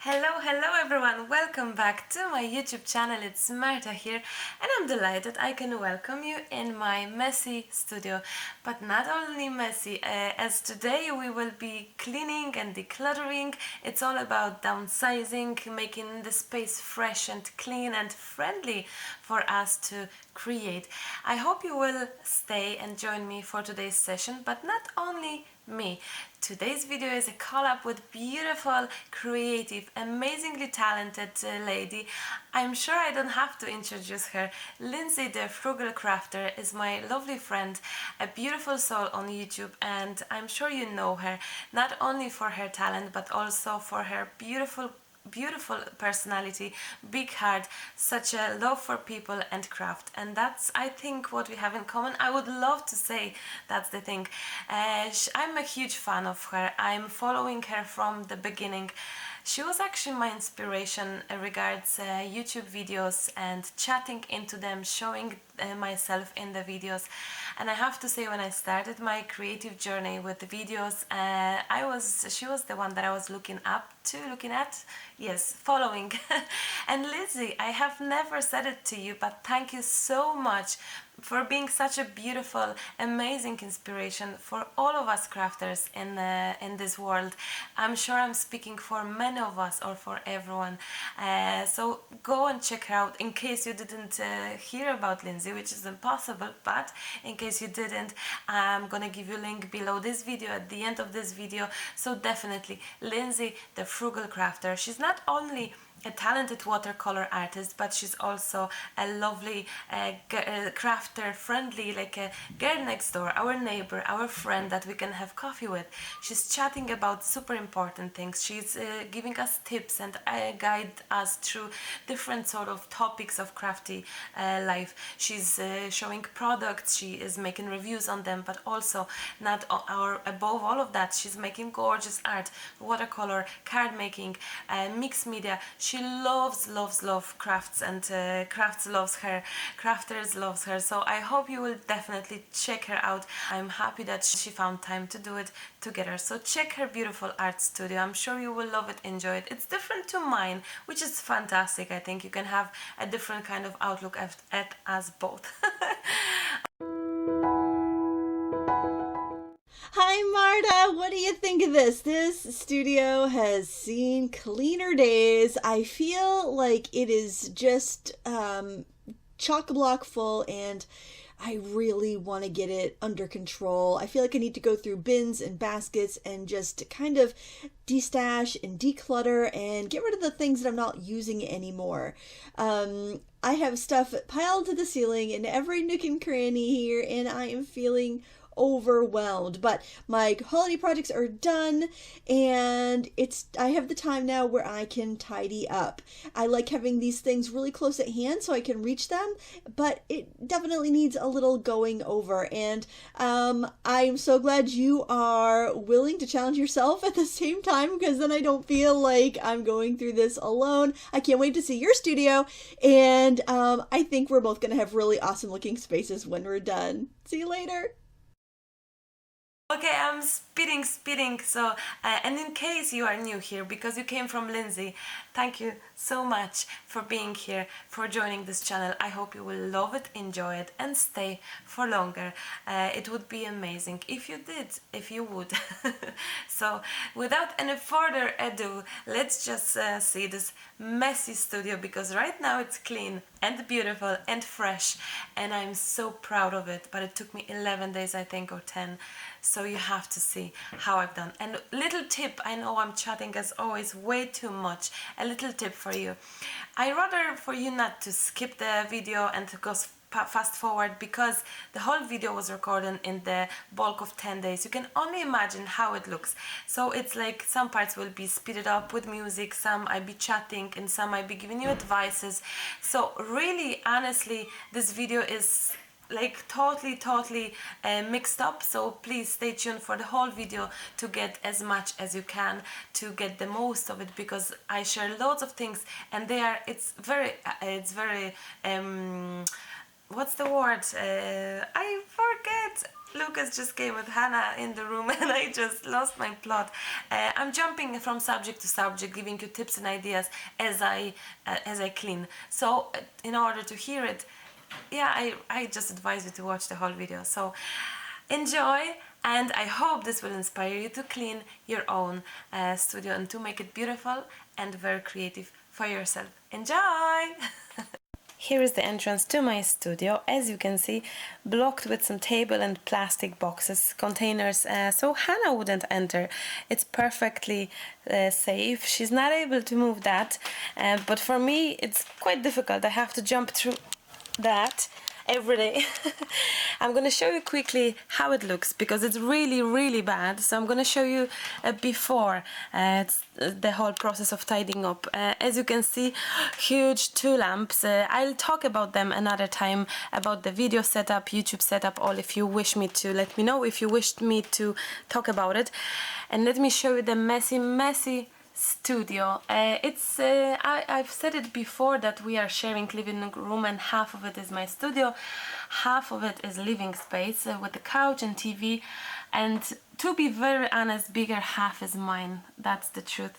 Hello everyone, welcome back to my YouTube channel. It's Marta here and I'm delighted I can welcome you in my messy studio. But not only messy, as today we will be cleaning and decluttering. It's all about downsizing, making the space fresh and clean and friendly for us to create. I hope you will stay and join me for today's session, but not only me. Today's video is a collab with beautiful, creative, amazingly talented lady. I'm sure I don't have to introduce her. Lindsay the Frugal Crafter is my lovely friend, a beautiful soul on YouTube, and I'm sure you know her, not only for her talent but also for her beautiful personality, big heart, such a love for people and craft, and that's, I think, what we have in common. I would love to say that's the thing. I'm a huge fan of her. I'm following her from the beginning. She was actually my inspiration regards YouTube videos and chatting into them, showing myself in the videos. And I have to say, when I started my creative journey with the videos, she was the one that I was looking at, following. And Lizzie, I have never said it to you, but thank you so much for being such a beautiful, amazing inspiration for all of us crafters in this world. I'm sure I'm speaking for many of us, or for everyone. So go and check her out in case you didn't hear about Lindsay, which is impossible, but in case you didn't, I'm gonna give you a link below this video, at the end of this video. So definitely, Lindsay the Frugal Crafter. She's not only a talented watercolor artist, but she's also a lovely crafter, friendly, like a girl next door, our neighbor, our friend that we can have coffee with. She's chatting about super important things. She's giving us tips and guide us through different sort of topics of crafty life. She's showing products, she is making reviews on them, but also above all of that, she's making gorgeous art, watercolor, card making, mixed media. She loves crafts, and crafts loves her, crafters loves her. So I hope you will definitely check her out. I'm happy that she found time to do it together. So check her beautiful art studio. I'm sure you will love it, enjoy it. It's different to mine, which is fantastic. I think you can have a different kind of outlook at us both. Hi Marta, what do you think of this? This studio has seen cleaner days. I feel like it is just chock-a-block full, and I really want to get it under control. I feel like I need to go through bins and baskets and just kind of destash and declutter and get rid of the things that I'm not using anymore. I have stuff piled to the ceiling in every nook and cranny here, and I am feeling overwhelmed, but my holiday projects are done, and I have the time now where I can tidy up. I like having these things really close at hand so I can reach them, but it definitely needs a little going over, and I'm so glad you are willing to challenge yourself at the same time, because then I don't feel like I'm going through this alone. I can't wait to see your studio, and I think we're both going to have really awesome looking spaces when we're done. See you later. Okay, I'm speeding, so, and in case you are new here, because you came from Lindsay, thank you so much for being here, for joining this channel. I hope you will love it, enjoy it, and stay for longer. It would be amazing if you would. So, without any further ado, let's just see this messy studio, because right now it's clean and beautiful and fresh, and I'm so proud of it. But it took me 11 days, I think, or 10. So you have to see how I've done. And little tip, I know I'm chatting as always way too much. A little tip for you. I rather for you not to skip the video and to go fast forward, because the whole video was recorded in the bulk of 10 days. You can only imagine how it looks. So it's like some parts will be speeded up with music, some I be chatting, and some I be giving you advices. So really, honestly, this video is like totally mixed up, so please stay tuned for the whole video to get as much as you can, to get the most of it, because I share loads of things, and it's very what's the word? I forget. Lucas just came with Hannah in the room and I just lost my plot. I'm jumping from subject to subject, giving you tips and ideas as I clean. So in order to hear it, yeah, I just advise you to watch the whole video. So enjoy, and I hope this will inspire you to clean your own studio and to make it beautiful and very creative for yourself. Enjoy! Here is the entrance to my studio, as you can see, blocked with some table and plastic boxes, containers, so Hannah wouldn't enter. It's perfectly safe. She's not able to move that, but for me it's quite difficult. I have to jump through that every day. I'm gonna show you quickly how it looks because it's really bad. So I'm gonna show you before it's the whole process of tidying up. As you can see, huge 2 lamps. I'll talk about them another time, about the video setup, YouTube setup, all. If you wish me to, let me know if you wished me to talk about it. And let me show you the messy studio. I've said it before that we are sharing living room, and half of it is my studio, half of it is living space with the couch and TV, and to be very honest, bigger half is mine. That's the truth,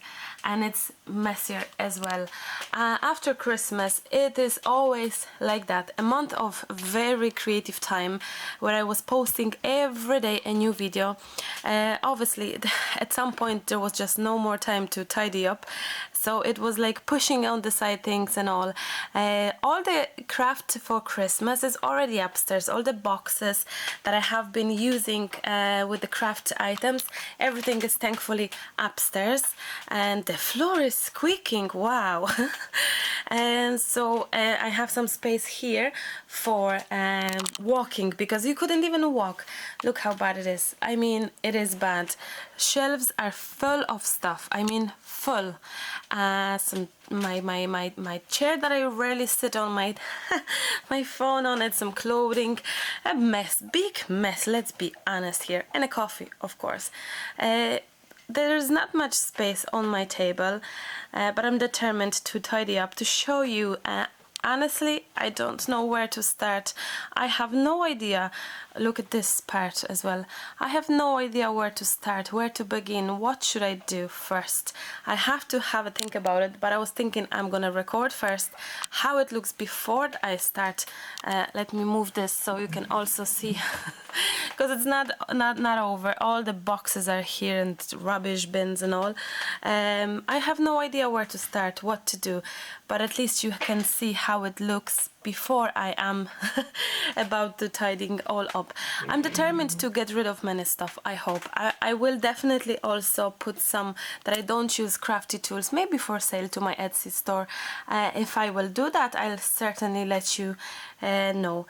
and it's messier as well. After Christmas, it is always like that. A month of very creative time where I was posting every day a new video. Obviously, at some point there was just no more time to tidy up, so it was like pushing on the side things and all. All the craft for Christmas is already upstairs. All the boxes that I have been using with the craft items, everything is thankfully upstairs, and the floor is squeaking. Wow. And so I have some space here for walking, because you couldn't even walk. Look how bad it is. I mean, it is bad. Shelves are full of stuff. I mean, full. My chair that I rarely sit on, my phone on it, some clothing, a mess, big mess, let's be honest here, and a coffee, of course. There's not much space on my table, but I'm determined to tidy up, to show you. Honestly, I don't know where to start. I have no idea. Look at this part as well. I have no idea where to start, where to begin. What should I do first? I have to have a think about it, but I was thinking I'm gonna record first how it looks before I start. Let me move this so you can also see, because it's not over. All the boxes are here and rubbish bins and all. I have no idea where to start, what to do, but at least you can see how it looks before I am about to tidying all up. I'm determined to get rid of many stuff, I hope. I will definitely also put some that I don't use crafty tools, maybe for sale, to my Etsy store. If I will do that, I'll certainly let you know.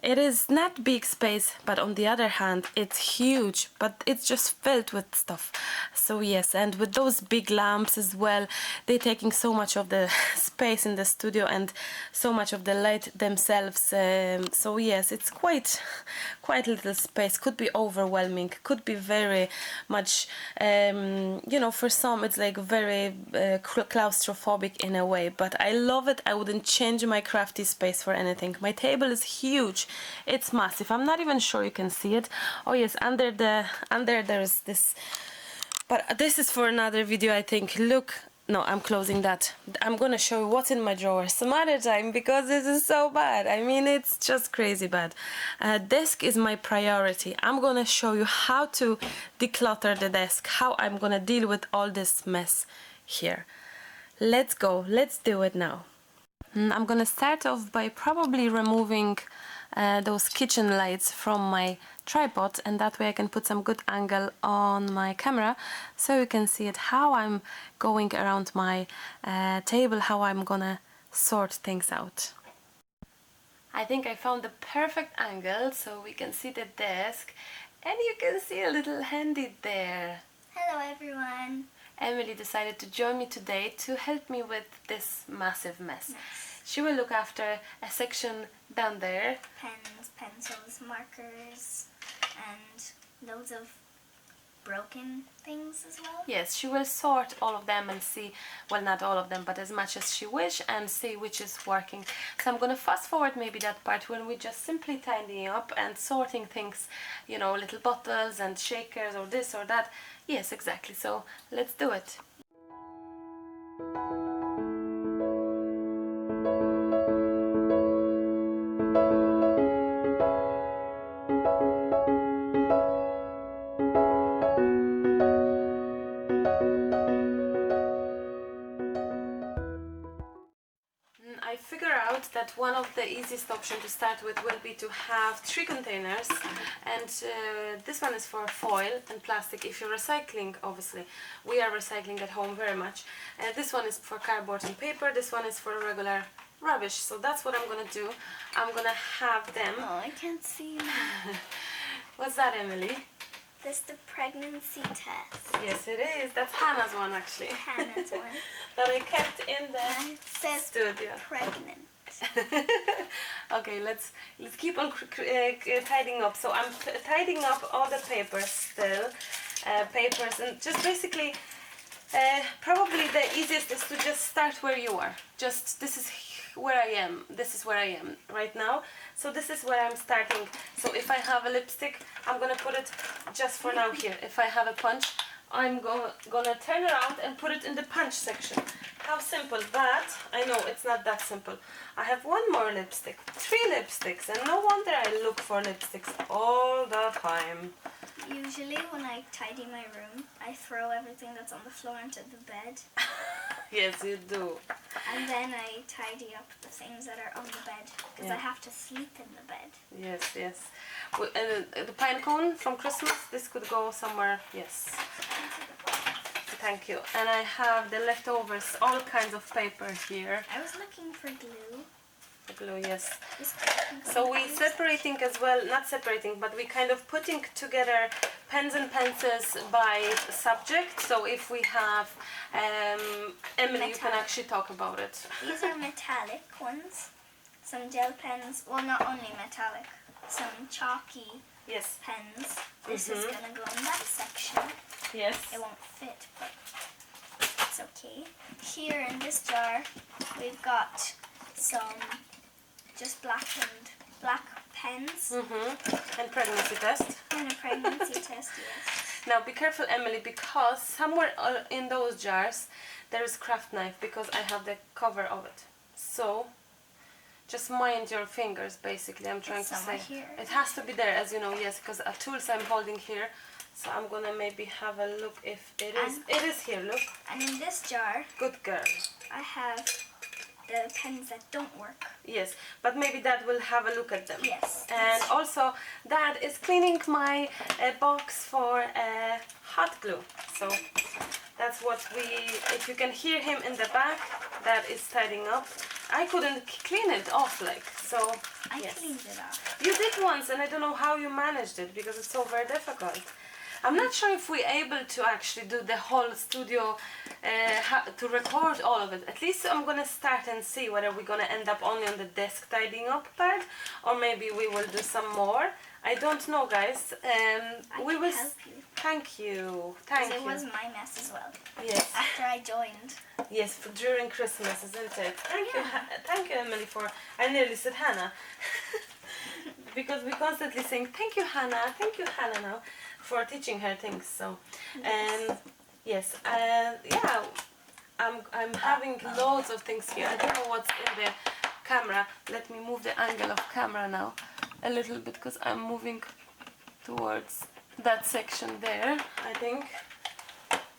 It is not big space, but on the other hand, it's huge, but it's just filled with stuff. So yes, and with those big lamps as well, they're taking so much of the space in the studio and so much of the light themselves. So yes, it's quite little space. Could be overwhelming, could be very much, you know, for some it's like very claustrophobic in a way, but I love it. I wouldn't change my crafty space for anything. My table is huge. It's massive. I'm not even sure you can see it. Oh yes, under there's this, but this is for another video, I think. Look, no, I'm closing that. I'm gonna show you what's in my drawer some other time, because this is so bad. I mean, it's just crazy bad. Desk is my priority. I'm gonna show you how to declutter the desk, how I'm gonna deal with all this mess here. Let's go, let's do it now. I'm gonna start off by probably removing those kitchen lights from my tripod, and that way I can put some good angle on my camera so you can see it, how I'm going around my table, how I'm gonna sort things out. I think I found the perfect angle so we can see the desk, and you can see a little handy there. Hello everyone! Emily decided to join me today to help me with this massive mess. Yes. She will look after a section down there. Pens, pencils, markers, and loads of broken things as well. Yes, she will sort all of them and see, well, not all of them, but as much as she wish, and see which is working. So I'm gonna fast forward maybe that part when we just simply tidying up and sorting things, you know, little bottles and shakers or this or that. Yes, exactly. So let's do it. I figure out that one of the easiest options to start with will be to have 3 containers, and this one is for foil and plastic if you're recycling. Obviously we are recycling at home very much, and this one is for cardboard and paper, this one is for regular rubbish. So that's what I'm gonna do. I'm gonna have them. Oh, I can't see. What's that, Emily? This is the pregnancy test. Yes, it is. That's Hannah's one, actually. Hannah's one. That I kept in the It says studio. pregnant. Okay, let's keep on tidying up. So I'm tidying up all the papers still, papers, and just basically probably the easiest is to just start where you are. Just this is where I am. This is where I am right now. So this is where I'm starting. So if I have a lipstick, I'm gonna put it just for now here. If I have a punch, I'm gonna turn around and put it in the punch section. How simple that? I know it's not that simple. I have one more lipstick, 3 lipsticks, and no wonder I look for lipsticks all the time. Usually when I tidy my room, I throw everything that's on the floor into the bed. Yes, you do. And then I tidy up the things that are on the bed, because I have to sleep in the bed. Yes, yes. The pine cone from Christmas, this could go somewhere, yes. Thank you. And I have the leftovers, all kinds of paper here. I was looking for glue. The glue, yes. This So we separating as well, not separating, but we kind of putting together pens and pencils by subject. So if we have, Emily, you can actually talk about it. These are metallic ones. Some gel pens, well, not only metallic, some chalky Yes. pens. This is going to go in that section. Yes. It won't fit, but it's okay. Here in this jar, we've got some just black pens. And pregnancy test. And a pregnancy test, yes. Now be careful, Emily, because somewhere in those jars there is craft knife, because I have the cover of it. So just mind your fingers, basically. I'm trying to say here. it has to be there, as you know. Yes, because tools I'm holding here. So I'm gonna maybe have a look if it is. It is here. Look. And in this jar, Good girl. I have the pens that don't work. Yes, but maybe Dad will have a look at them. Yes. And also, Dad is cleaning my box for hot glue. So that's what we. If you can hear him in the back, Dad is tidying up. I couldn't clean it off, like so. I yes. cleaned it off. You did once, and I don't know how you managed it because it's so very difficult. I'm not sure if we're able to actually do the whole studio to record all of it. At least I'm gonna start and see whether we're gonna end up only on the desk tidying up part, or maybe we will do some more. I don't know, guys. We will. Help you. Thank you. Thank Because you. it was my mess as well. Yes. After I joined. Yes, during Christmas, isn't it? Thank you, Yeah. thank you, Emily, for. I nearly said Hannah, because we constantly saying thank you, Hannah, now, for teaching her things. So, and yes, yeah, I'm having loads of things here. I don't know what's in the camera. Let me move the angle of camera now a little bit, because I'm moving towards that section there, I think.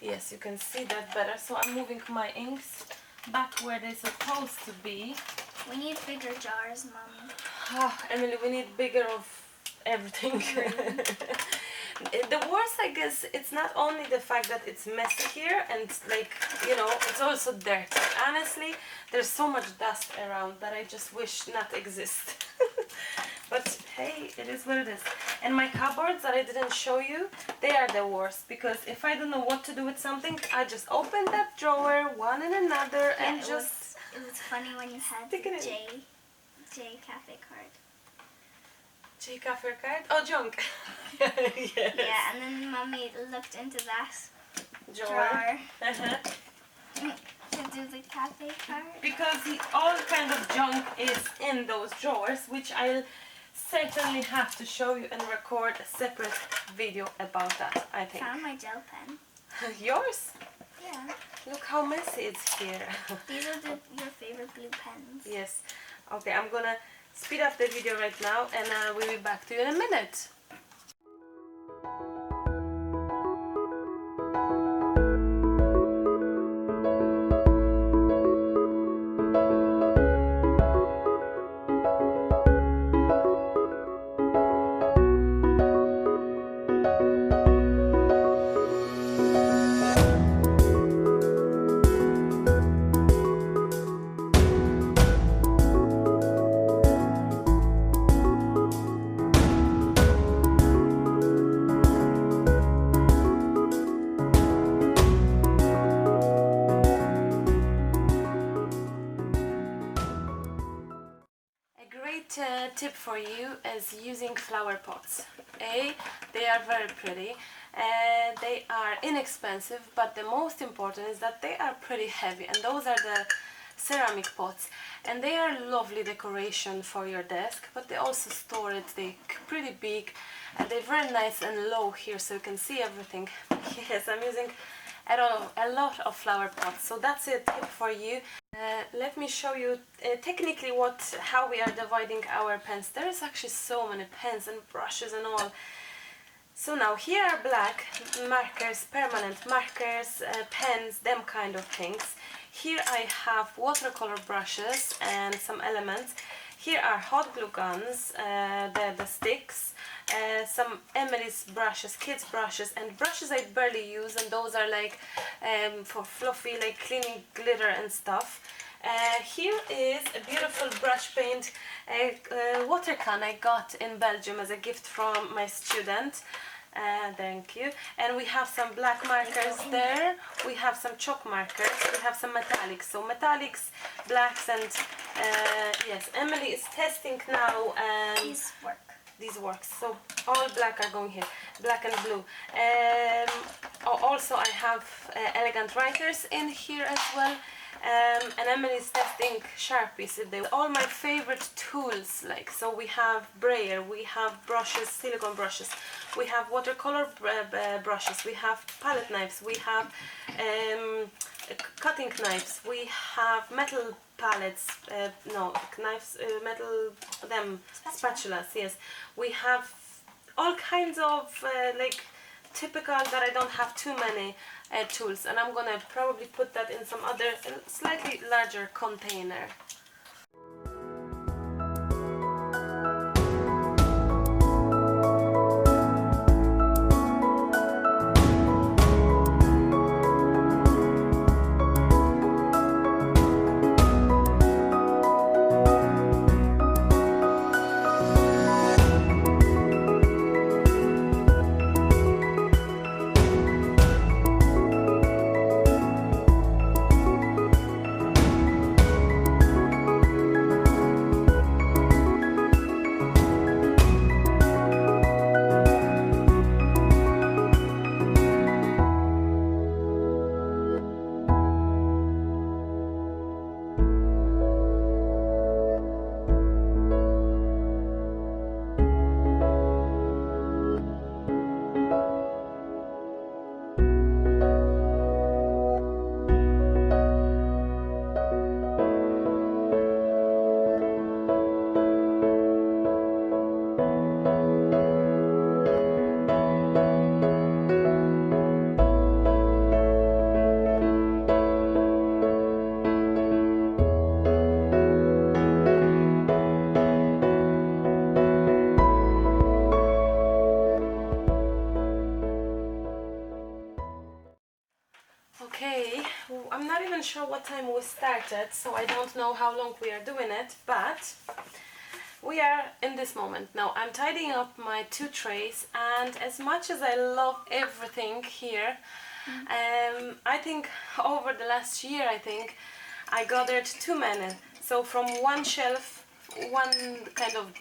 Yes, you can see that better. So I'm moving my inks back where they're supposed to be. We need bigger jars, Mommy. Oh, Emily, we need bigger of everything. The worst, I guess, it's not only the fact that it's messy here and, like, you know, it's also dirty. Honestly, there's so much dust around that I just wish not exist. But hey, it is what it is. And my cupboards that I didn't show you, they are the worst, because if I don't know what to do with something, I just open that drawer one and another and it just... was funny when you had the stick it in. J Cafe card. Take off your card. Oh, junk. Yes. Yeah, and then Mummy looked into that Drawer. drawer to do the cafe card. Because all kind of junk is in those drawers, which I'll certainly have to show you and record a separate video about that, I think. Found my gel pen. Yours? Yeah. Look how messy it's here. These are your favorite blue pens. Yes. Okay, I'm gonna speed up the video right now and we'll be back to you in a minute. Tip for you is using flower pots. They are very pretty, they are inexpensive, but the most important is that they are pretty heavy, and those are the ceramic pots, and they are lovely decoration for your desk, but they also store it. They're pretty big and they're very nice and low here, so you can see everything. Yes, I'm using a lot of flower pots, so that's a tip for you. Let me show you technically how we are dividing our pens. There's actually so many pens and brushes and all. So now here are black markers, permanent markers, pens, them kind of things. Here I have watercolor brushes and some elements. Here are hot glue guns, the sticks, some Emily's brushes, kids brushes, and brushes I barely use, and those are like for fluffy, like cleaning glitter and stuff. Here is a beautiful brush paint water can I got in Belgium as a gift from my student. Thank you. And we have some black markers there, we have some chalk markers, we have some metallics. So metallics, blacks, and yes, Emily is testing now these works. So all black are going here, black and blue. Also I have elegant writers in here as well. And Emily is testing Sharpies. All my favorite tools, like, so we have brayer, we have brushes, silicone brushes, we have watercolor brushes, we have palette knives, we have cutting knives, we have metal palettes, knives, metal, spatulas, yes. We have all kinds of like typical, that I don't have too many tools, and I'm gonna probably put that in some other slightly larger container. Okay, I'm not even sure what time we started, so I don't know how long we are doing it, but we are in this moment. Now I'm tidying up my 2 trays, and as much as I love everything here, I think over the last year I gathered too many. So from one shelf one kind of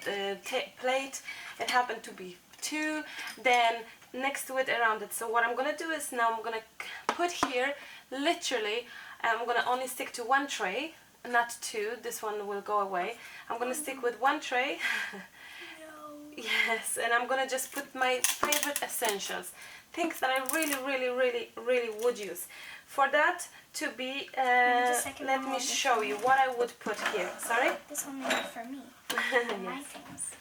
plate. It happened to be 2. Then next to it, around it. So what I'm gonna do is now I'm gonna put here, literally, I'm gonna only stick to 1 tray, not 2. This one will go away. I'm gonna stick with 1 tray. Yes, and I'm gonna just put my favorite essentials, things that I really would use. For that to be, let me show you what I would put here. Sorry? This one is for me. My things.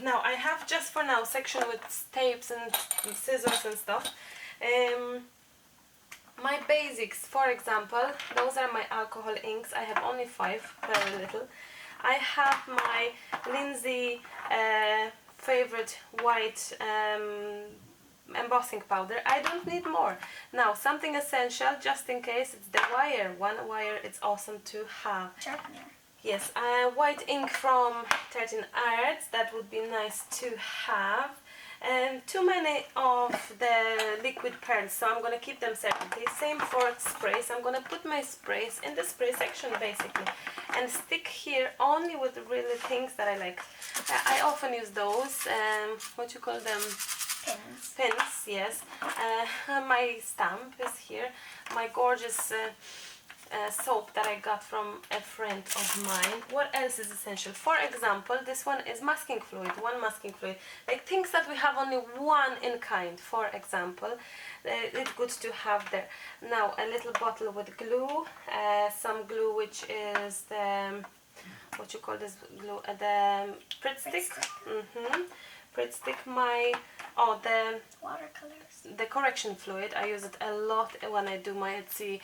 Now I have just for now section with tapes and scissors and stuff. My basics, for example, those are my alcohol inks. I have only 5, very little. I have my Lindsay favorite white embossing powder. I don't need more. Now something essential, just in case, it's the wire. 1 wire, it's awesome to have. Sharpener. Yes, white ink from 13 Arts, that would be nice to have. And too many of the liquid pearls, so I'm going to keep them separately. Same for sprays. I'm going to put my sprays in the spray section basically and stick here only with the really things that I like. I often use those, what you call them? Pins. Pins, yes. My stamp is here. My gorgeous soap that I got from a friend of mine. What else is essential? For example, this one is masking fluid, 1 masking fluid. Like things that we have only 1 in kind, for example. It's good to have there. Now a little bottle with glue, some glue which is the, what you call this glue? The Pritt stick. Pritt stick. My, the Watercolors. The correction fluid. I use it a lot when I do my Etsy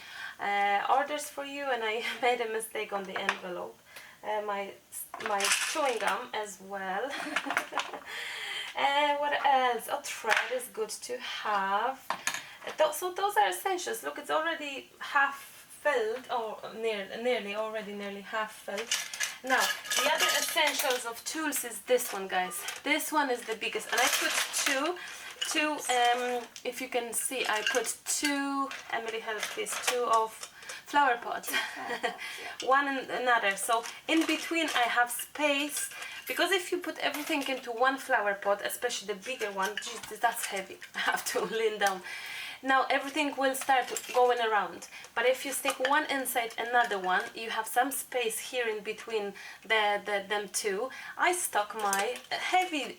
orders for you, and I made a mistake on the envelope. My chewing gum as well. What else? Thread is good to have. So those are essentials. Look, it's already half filled, or nearly half filled. Now the other essentials of tools is this one, guys. This one is the biggest, and I put two, if you can see, I put 2, Emily help please, 2 of flower pots. One and another, so in between I have space, because if you put everything into 1 flower pot, especially the bigger one, geez, that's heavy. I have to lean down. Now everything will start going around, but if you stick one inside another one, you have some space here in between them two. I stock my heavy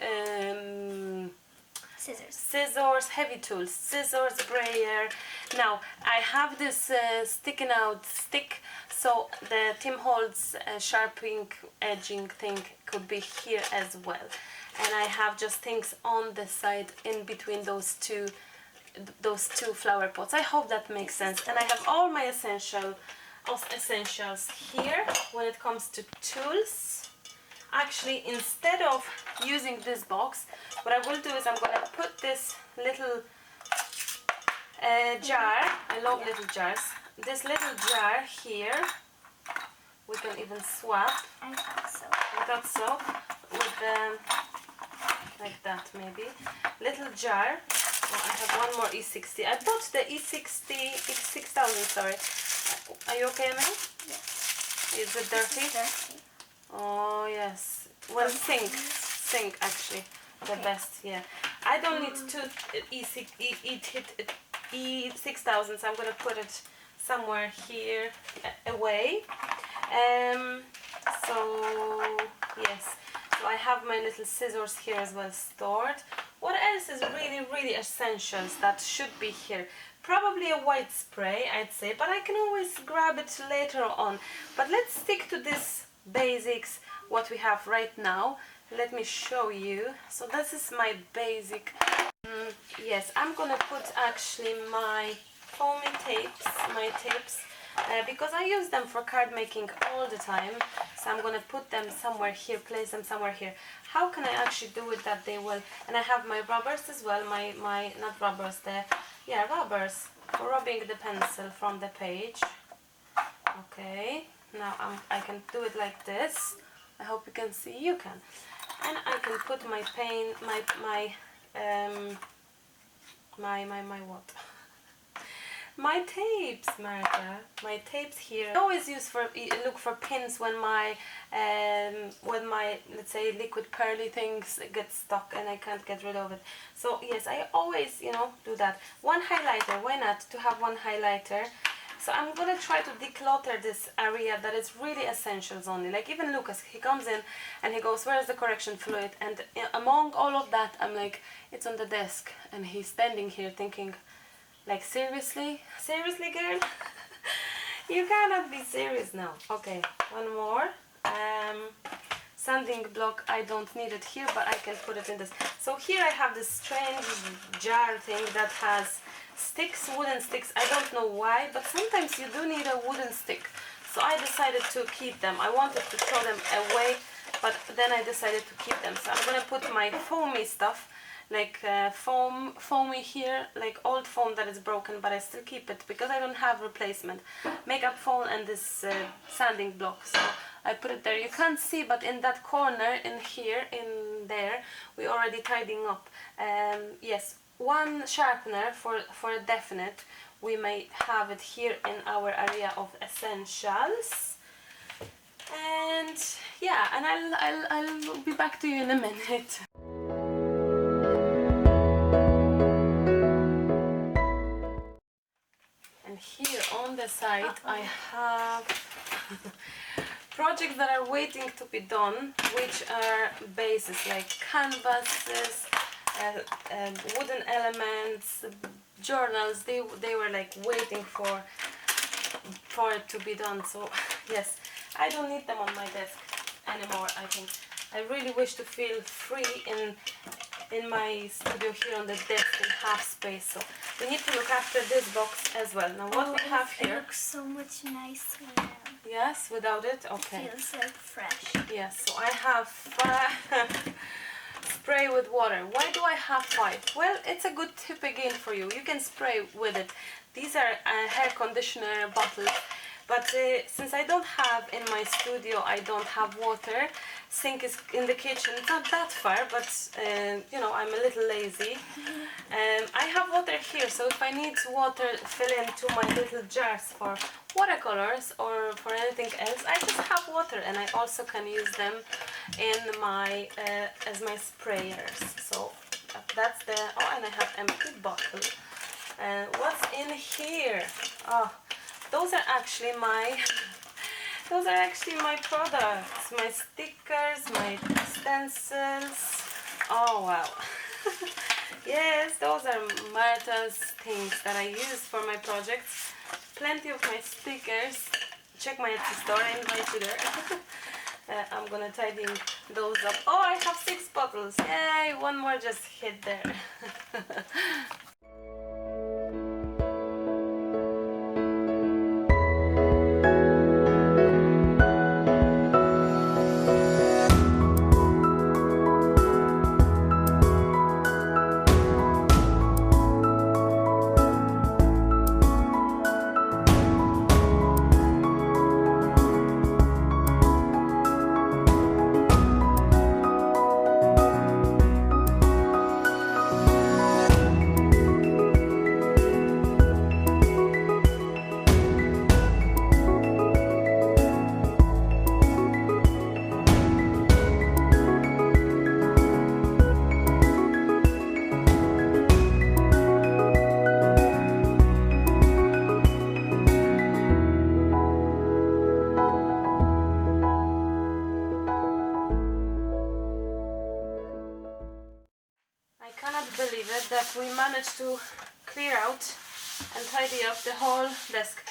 scissors, heavy tools, scissors, brayer. Now I have this sticking out stick, so the Tim Holtz sharpening edging thing could be here as well. And I have just things on the side in between those two flower pots. I hope that makes sense. And I have all my essentials here when it comes to tools. Actually, instead of using this box, what I will do is I'm going to put this little jar. I love little jars. This little jar here, we can even swap. I thought so. I thought so. With like that maybe. Little jar. Oh, I have one more E60. I bought the E6000, sorry. Are you okay, Emily? Yes. Is it dirty? It's dirty. Oh, yes. Well, sink actually. The best, yeah. I don't need 2 E6000s. I'm going to put it somewhere here away. So, yes. So I have my little scissors here as well stored. What else is really essentials that should be here? Probably a white spray, I'd say, but I can always grab it later on. But let's stick to this basics, what we have right now. Let me show you. So this is my basic. Yes, I'm gonna put actually my foamy tapes, because I use them for card making all the time. So I'm gonna put them somewhere here, place them somewhere here. How can I actually do it that they will? And I have my rubbers as well, my not rubbers, rubbers for rubbing the pencil from the page. Okay, now I can do it like this. I hope you can see. You can. And I can put my paint, my what? My tapes, Marta. My tapes here. I always look for pins when my let's say liquid pearly things get stuck and I can't get rid of it. So yes, I always do that. One highlighter. Why not to have one highlighter? So I'm gonna try to declutter this area that is really essentials only. Like even Lucas, he comes in and he goes, "Where's the correction fluid?" And among all of that, I'm like, "It's on the desk," and he's standing here thinking, like, seriously, girl, you cannot be serious now. Okay, one more. Sanding block, I don't need it here, but I can put it in this. So here I have this strange jar thing that has sticks, wooden sticks. I don't know why, but sometimes you do need a wooden stick. So I decided to keep them. I wanted to throw them away, but then I decided to keep them. So I'm gonna put my foamy stuff, like foamy here, like old foam that is broken, but I still keep it because I don't have replacement. Makeup foam and this sanding block. So I put it there. You can't see, but in that corner, in here, in there, we already tidying up. Yes, one sharpener for a definite. We may have it here in our area of essentials. And yeah, and I'll be back to you in a minute. And here on the side I have projects that are waiting to be done, which are bases like canvases, wooden elements, journals. They were like waiting for it to be done. So yes, I don't need them on my desk anymore. I think I really wish to feel free in my studio here on the desk and have space. So we need to look after this box as well. Now what we have here. It looks so much nicer now. Yes, without it, okay. It feels like fresh. Yes, so I have spray with water. Why do I have 5? Well, it's a good tip again for you. You can spray with it. These are hair conditioner bottles. But since I don't have in my studio, I don't have water. Sink is in the kitchen. It's not that far, but I'm a little lazy. I have water here, so if I need water fill into my little jars for watercolors or for anything else, I just have water, and I also can use them in my as my sprayers. So that's the and I have empty bottle. What's in here? Oh, those are actually my products, my stickers, my stencils. Oh wow. Yes, those are Marta's things that I use for my projects. Plenty of my stickers. Check my Etsy store, I invite you there. I'm gonna tidy those up. Oh, I have 6 bottles. Yay, one more just hid there. Believe it that we managed to clear out and tidy up the whole desk.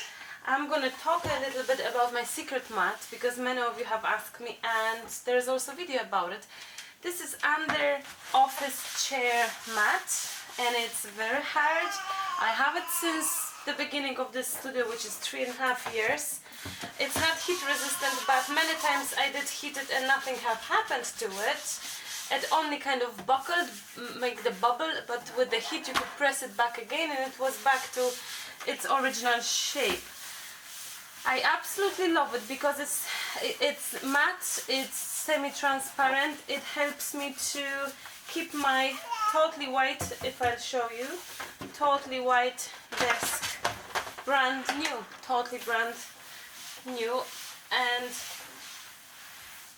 I'm gonna talk a little bit about my secret mat because many of you have asked me, and there's also a video about it. This is under office chair mat and it's very hard. I have it since the beginning of this studio, which is 3.5 years. It's not heat resistant, but many times I did heat it and nothing have happened to it. It only kind of buckled, make the bubble, but with the heat you could press it back again and it was back to its original shape. I absolutely love it because it's matte, it's semi-transparent. It helps me to keep my totally white, if I'll show you, totally white desk brand new, totally brand new, and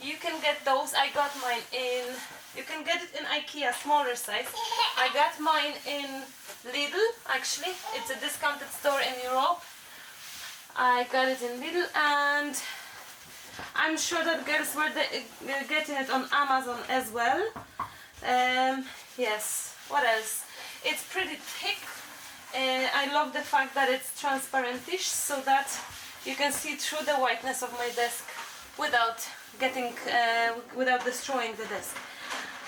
you can get those. I got mine in, you can get it in IKEA, smaller size. I got mine in Lidl, actually. It's a discounted store in Europe. I got it in Lidl, and I'm sure that girls were getting it on Amazon as well. Yes, what else? It's pretty thick. I love the fact that it's transparentish, so that you can see through the whiteness of my desk without getting, without destroying the desk.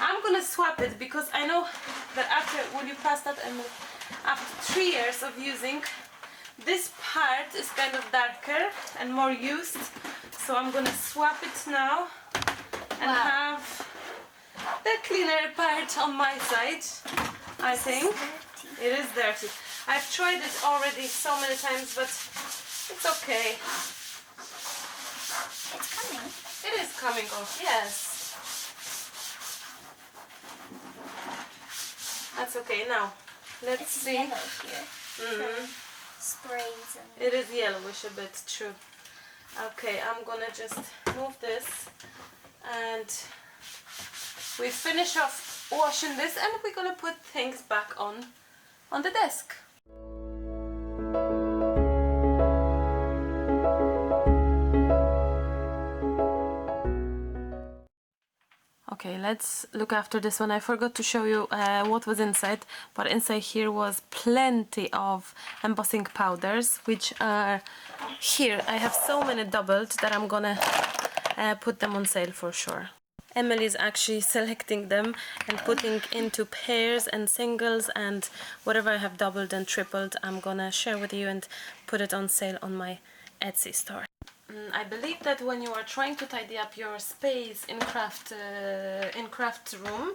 I'm gonna swap it because I know that after, will you pass that, Emily? After 3 years of using, this part is kind of darker and more used, so I'm gonna swap it now and have the cleaner part on my side. I think it is dirty. I've tried it already so many times, but it's okay. It's coming. It is coming off, yes. That's okay. Now, let's It's see. yellow here. From sprays and... It is yellowish a bit, true. Okay, I'm gonna just move this, and we finish off washing this, and we're gonna put things back on the desk. Okay, let's look after this one. I forgot to show you what was inside, but inside here was plenty of embossing powders, which are here. I have so many doubled that I'm gonna put them on sale for sure. Emily is actually selecting them and putting into pairs and singles, and whatever I have doubled and tripled, I'm gonna share with you and put it on sale on my Etsy store. I believe that when you are trying to tidy up your space in craft room,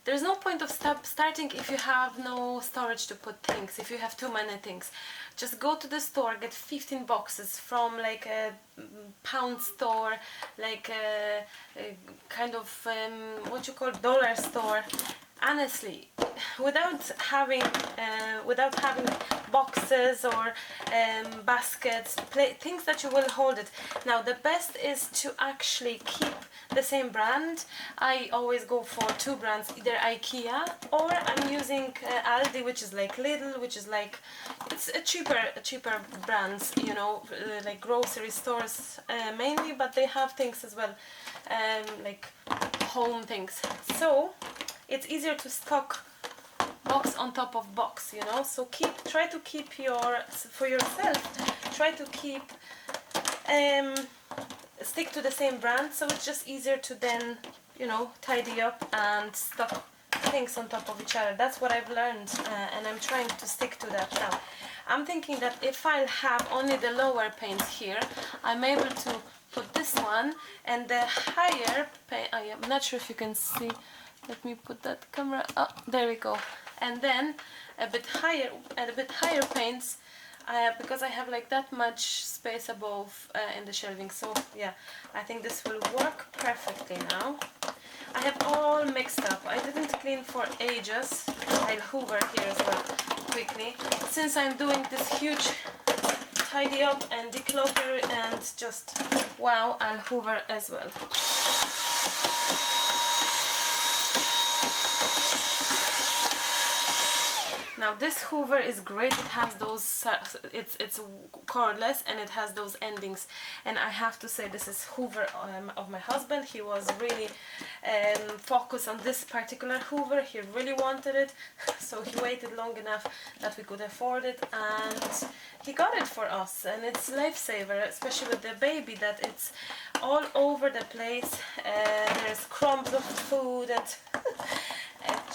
there's no point of starting if you have no storage to put things, if you have too many things. Just go to the store, get 15 boxes from like a pound store, like a kind of what you call dollar store. Honestly, without having boxes or baskets, things that you will hold it. Now the best is to actually keep the same brand. I always go for 2 brands, either IKEA or I'm using Aldi, which is like Lidl, which is like, it's a cheaper brands, you know, like grocery stores mainly, but they have things as well, like home things. So it's easier to stock box on top of box, you know. So try to keep for yourself, try to keep stick to the same brand, so it's just easier to then, you know, tidy up and stock things on top of each other. That's what I've learned, and I'm trying to stick to that now. I'm thinking that if I have only the lower paints here, I'm able to put this one, and the higher paint, I'm not sure if you can see. Let me put that camera up. There we go. And then a bit higher paints, because I have like that much space above in the shelving. So yeah, I think this will work perfectly now. I have all mixed up. I didn't clean for ages. I'll hoover here as well quickly, since I'm doing this huge tidy up and declutter and just wow, I'll hoover as well. Now this hoover is great. It has those, it's cordless and it has those endings. And I have to say, this is hoover of my husband. He was really focused on this particular hoover. He really wanted it, so he waited long enough that we could afford it, and he got it for us. And it's lifesaver, especially with the baby, that it's all over the place. There's crumbs of food and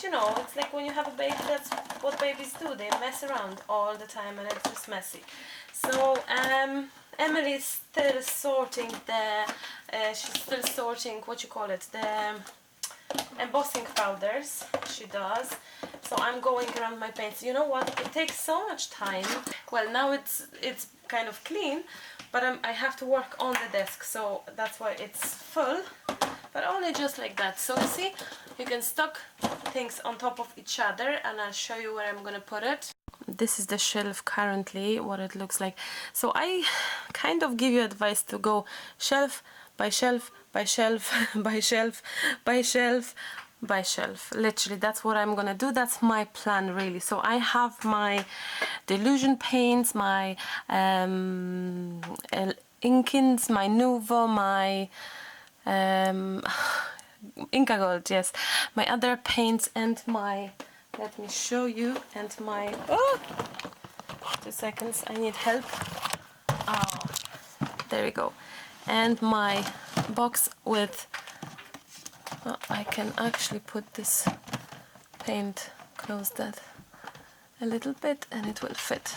you know, it's like when you have a baby, that's what babies do. They mess around all the time and it's just messy. So Emily is still sorting she's still sorting, what you call it, the embossing powders. She does. So I'm going around my paints. You know what? It takes so much time. Well, now it's kind of clean, but I have to work on the desk, so that's why it's full. But only just like that. So you see, you can stock things on top of each other, and I'll show you where I'm gonna put it. this is the shelf currently, what it looks like. So I kind of give you advice to go shelf by shelf by shelf by shelf by shelf by shelf. Literally, that's what I'm gonna do. That's my plan, really. So I have my Delusion paints, my Inkins, my Nuvo, my Inca Gold, yes, my other paints, and my, let me show you, and my, oh, 2 seconds, I need help. Oh, there we go. And my box with, I can actually put this paint, close that a little bit, and it will fit.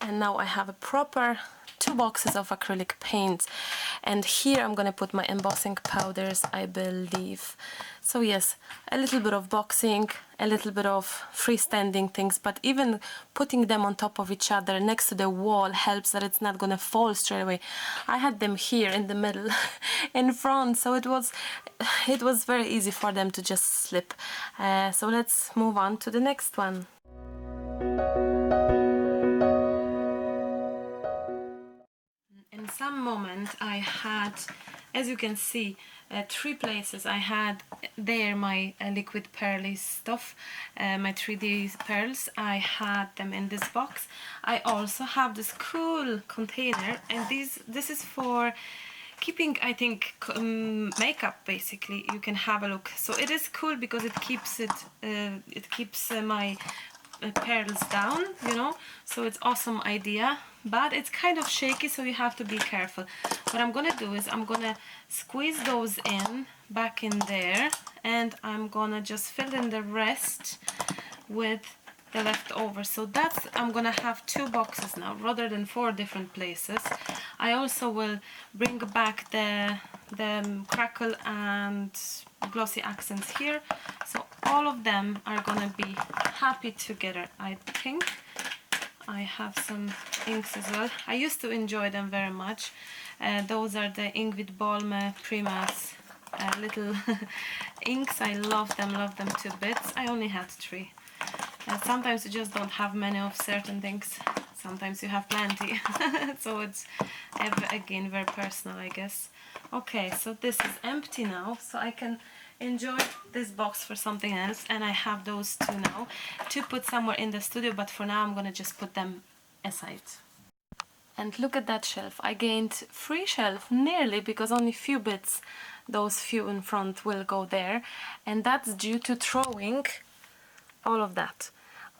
And now I have a proper 2 boxes of acrylic paints, and here I'm gonna put my embossing powders, I believe. So yes, a little bit of boxing, a little bit of freestanding things, but even putting them on top of each other next to the wall helps that it's not gonna fall straight away. I had them here in the middle in front, so it was very easy for them to just slip. So let's move on to the next one. In some moment I had, as you can see, 3 places. I had there my liquid pearly stuff, my 3D pearls. I had them in this box. I also have this cool container, and this is for keeping, I think, makeup, basically. You can have a look. So it is cool because it keeps my pearls down, you know, so it's awesome idea, but it's kind of shaky, so you have to be careful. What I'm gonna do is I'm gonna squeeze those in back in there, and I'm gonna just fill in the rest with the leftover. So that's, I'm gonna have 2 boxes now rather than 4 different places. I also will bring back the crackle and glossy accents here, so all of them are gonna be happy together. I think I have some inks as well. I used to enjoy them very much. Those are the Ingrid Balme Primas little inks. I love them to bits. I only had 3. Sometimes you just don't have many of certain things, sometimes you have plenty. So it's again very personal, I guess. Okay, so this is empty now, so I can enjoy this box for something else, and I have those 2 now to put somewhere in the studio, but for now I'm gonna just put them aside. And look at that shelf. I gained 3 shelf nearly, because only few bits, those few in front, will go there, and that's due to throwing all of that.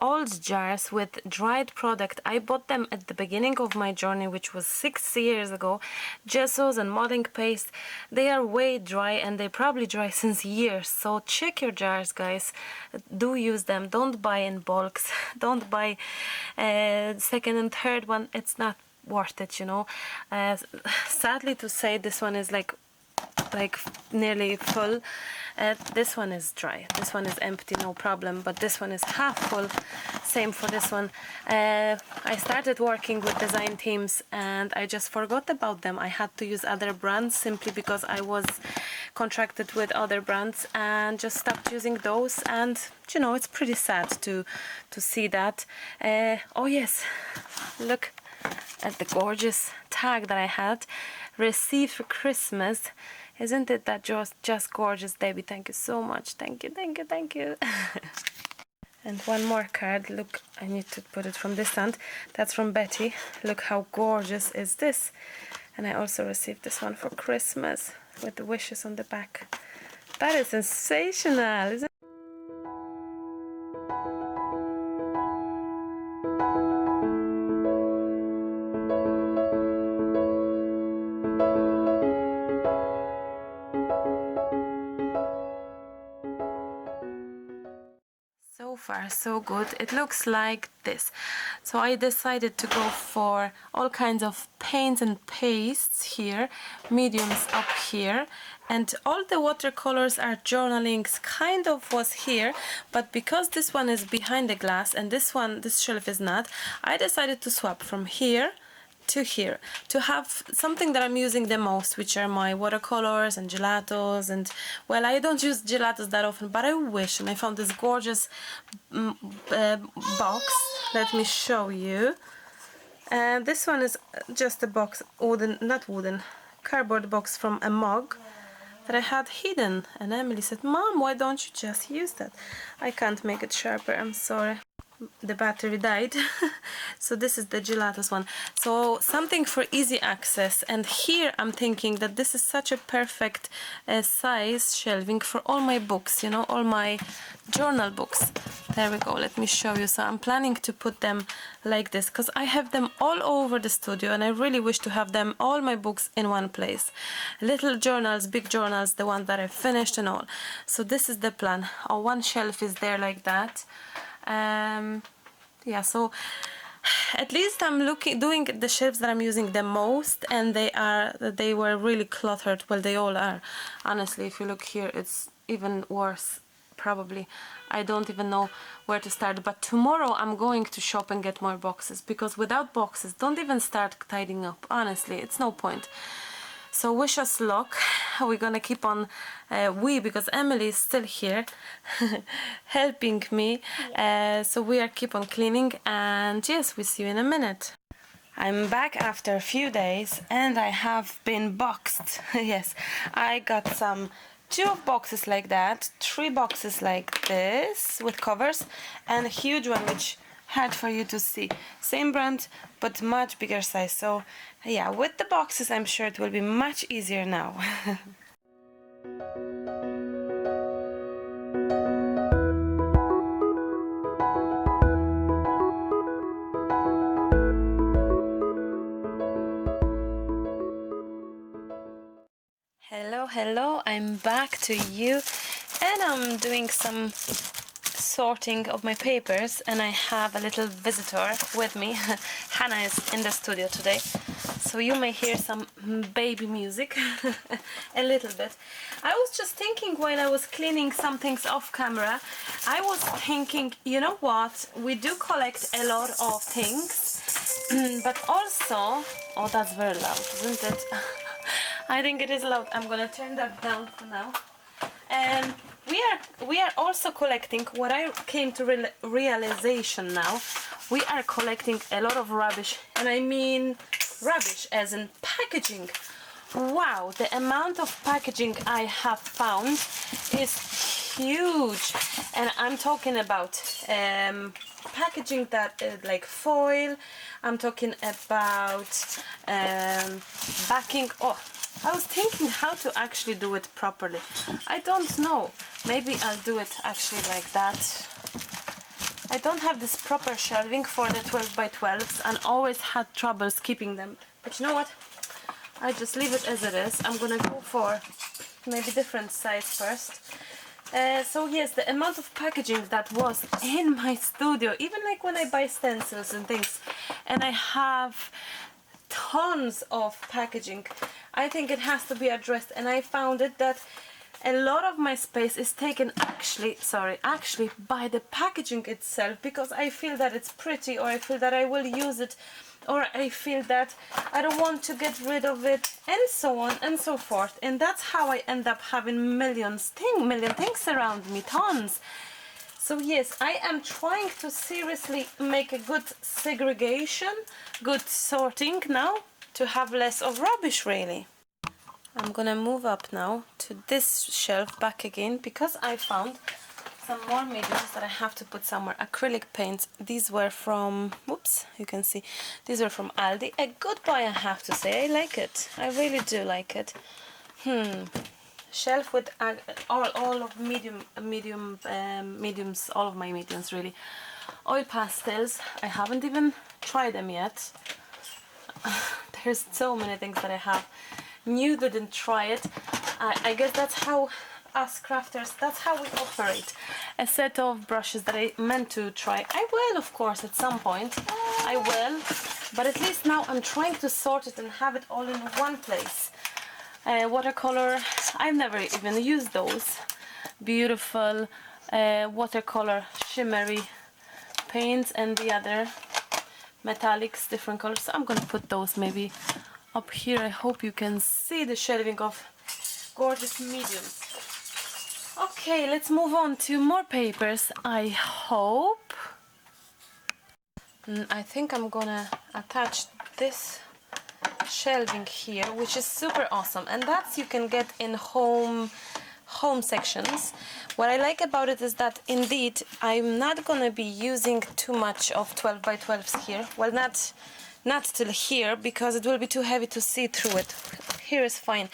Old jars with dried product. I bought them at the beginning of my journey, which was 6 years ago. Gessos and modeling paste, they are way dry, and they probably dry since years. So check your jars, guys. Do use them. Don't buy in bulks. Don't buy second and third one. It's not worth it, you know. Sadly to say, this one is like nearly full. This one is dry, this one is empty, no problem, but this one is half full. Same for this one. I started working with design teams and I just forgot about them. I had to use other brands simply because I was contracted with other brands, and just stopped using those, and you know, it's pretty sad to see that. Oh yes, look at the gorgeous tag that I had received for Christmas. Isn't it that just gorgeous, Debbie? Thank you so much. Thank you, thank you, thank you. And one more card. Look, I need to put it from this end. That's from Betty. Look how gorgeous is this. And I also received this one for Christmas with the wishes on the back. That is sensational, isn't it? So far so good. It looks like this. So I decided to go for all kinds of paints and pastes here, mediums up here, and all the watercolors are journalings kind of was here, but because this one is behind the glass and this shelf is not, I decided to swap from here to here to have something that I'm using the most, which are my watercolors and gelatos. And well, I don't use gelatos that often, but I wish. And I found this gorgeous box. Let me show you. And this one is just a box, not wooden, cardboard box from a mug that I had hidden. And Emily said, "Mom, why don't you just use that?" I can't make it sharper, I'm sorry. The battery died. So this is the gelatos one, so something for easy access. And here I'm thinking that this is such a perfect size shelving for all my books, you know, all my journal books. There we go, let me show you. So I'm planning to put them like this because I have them all over the studio, and I really wish to have them, all my books, in one place. Little journals, big journals, the ones that I finished and all. So this is the plan. One shelf is there like that. Yeah, so at least I'm doing the shelves that I'm using the most, and they were really cluttered. Well, they all are, honestly. If you look here, it's even worse, probably. I don't even know where to start. But tomorrow I'm going to shop and get more boxes, because without boxes, don't even start tidying up, honestly. It's no point. So wish us luck. We're gonna keep on, because Emily is still here helping me. So we are keep on cleaning, and yes, we see you in a minute. I'm back after a few days, and I have been boxed. Yes, I got some 2 boxes like that, 3 boxes like this with covers, and a huge one which hard for you to see. Same brand, but much bigger size. So yeah, with the boxes, I'm sure it will be much easier now. Hello, I'm back to you, and I'm doing some sorting of my papers, and I have a little visitor with me. Hannah is in the studio today, so you may hear some baby music a little bit. I was just thinking while I was cleaning some things off camera, I was thinking, you know what, we do collect a lot of things, but also, oh, that's very loud, isn't it? I think it is loud. I'm gonna turn that down for now. And we are also collecting, what I came to realization now, we are collecting a lot of rubbish, and I mean rubbish as in packaging. Wow, the amount of packaging I have found is huge, and I'm talking about packaging that like foil. I'm talking about backing. Oh, I was thinking how to actually do it properly. I don't know. Maybe I'll do it actually like that. I don't have this proper shelving for the 12 by 12s, and always had troubles keeping them. But you know what? I just leave it as it is. I'm gonna go for maybe different size first. So yes, the amount of packaging that was in my studio, even like when I buy stencils and things, and I have tons of packaging, I think it has to be addressed. And I found it that a lot of my space is taken actually by the packaging itself, because I feel that it's pretty, or I feel that I will use it, or I feel that I don't want to get rid of it, and so on and so forth. And that's how I end up having million things around me, tons. So yes, I am trying to seriously make a good segregation, good sorting now, to have less of rubbish really. I'm gonna move up now to this shelf back again, because I found some more mediums that I have to put somewhere. Acrylic paints. These were from, whoops, you can see, these were from Aldi. A good buy, I have to say. I like it. I really do like it. Shelf with all of mediums, all of my mediums really. Oil pastels. I haven't even tried them yet. There's so many things that I have. New, didn't try it. I guess that's how us crafters, that's how we operate. A set of brushes that I meant to try. I will, of course, at some point. I will, but at least now I'm trying to sort it and have it all in one place. Watercolor, I've never even used those. Beautiful watercolor shimmery paints, and the other metallics, different colors. So I'm gonna put those maybe up here. I hope you can see the shelving of gorgeous mediums. Okay, let's move on to more papers, I hope. I think I'm gonna attach this shelving here, which is super awesome, and that's you can get in home sections. What I like about it is that indeed I'm not gonna be using too much of 12 by 12s here. Well, not till here, because it will be too heavy to see through it. Here is fine,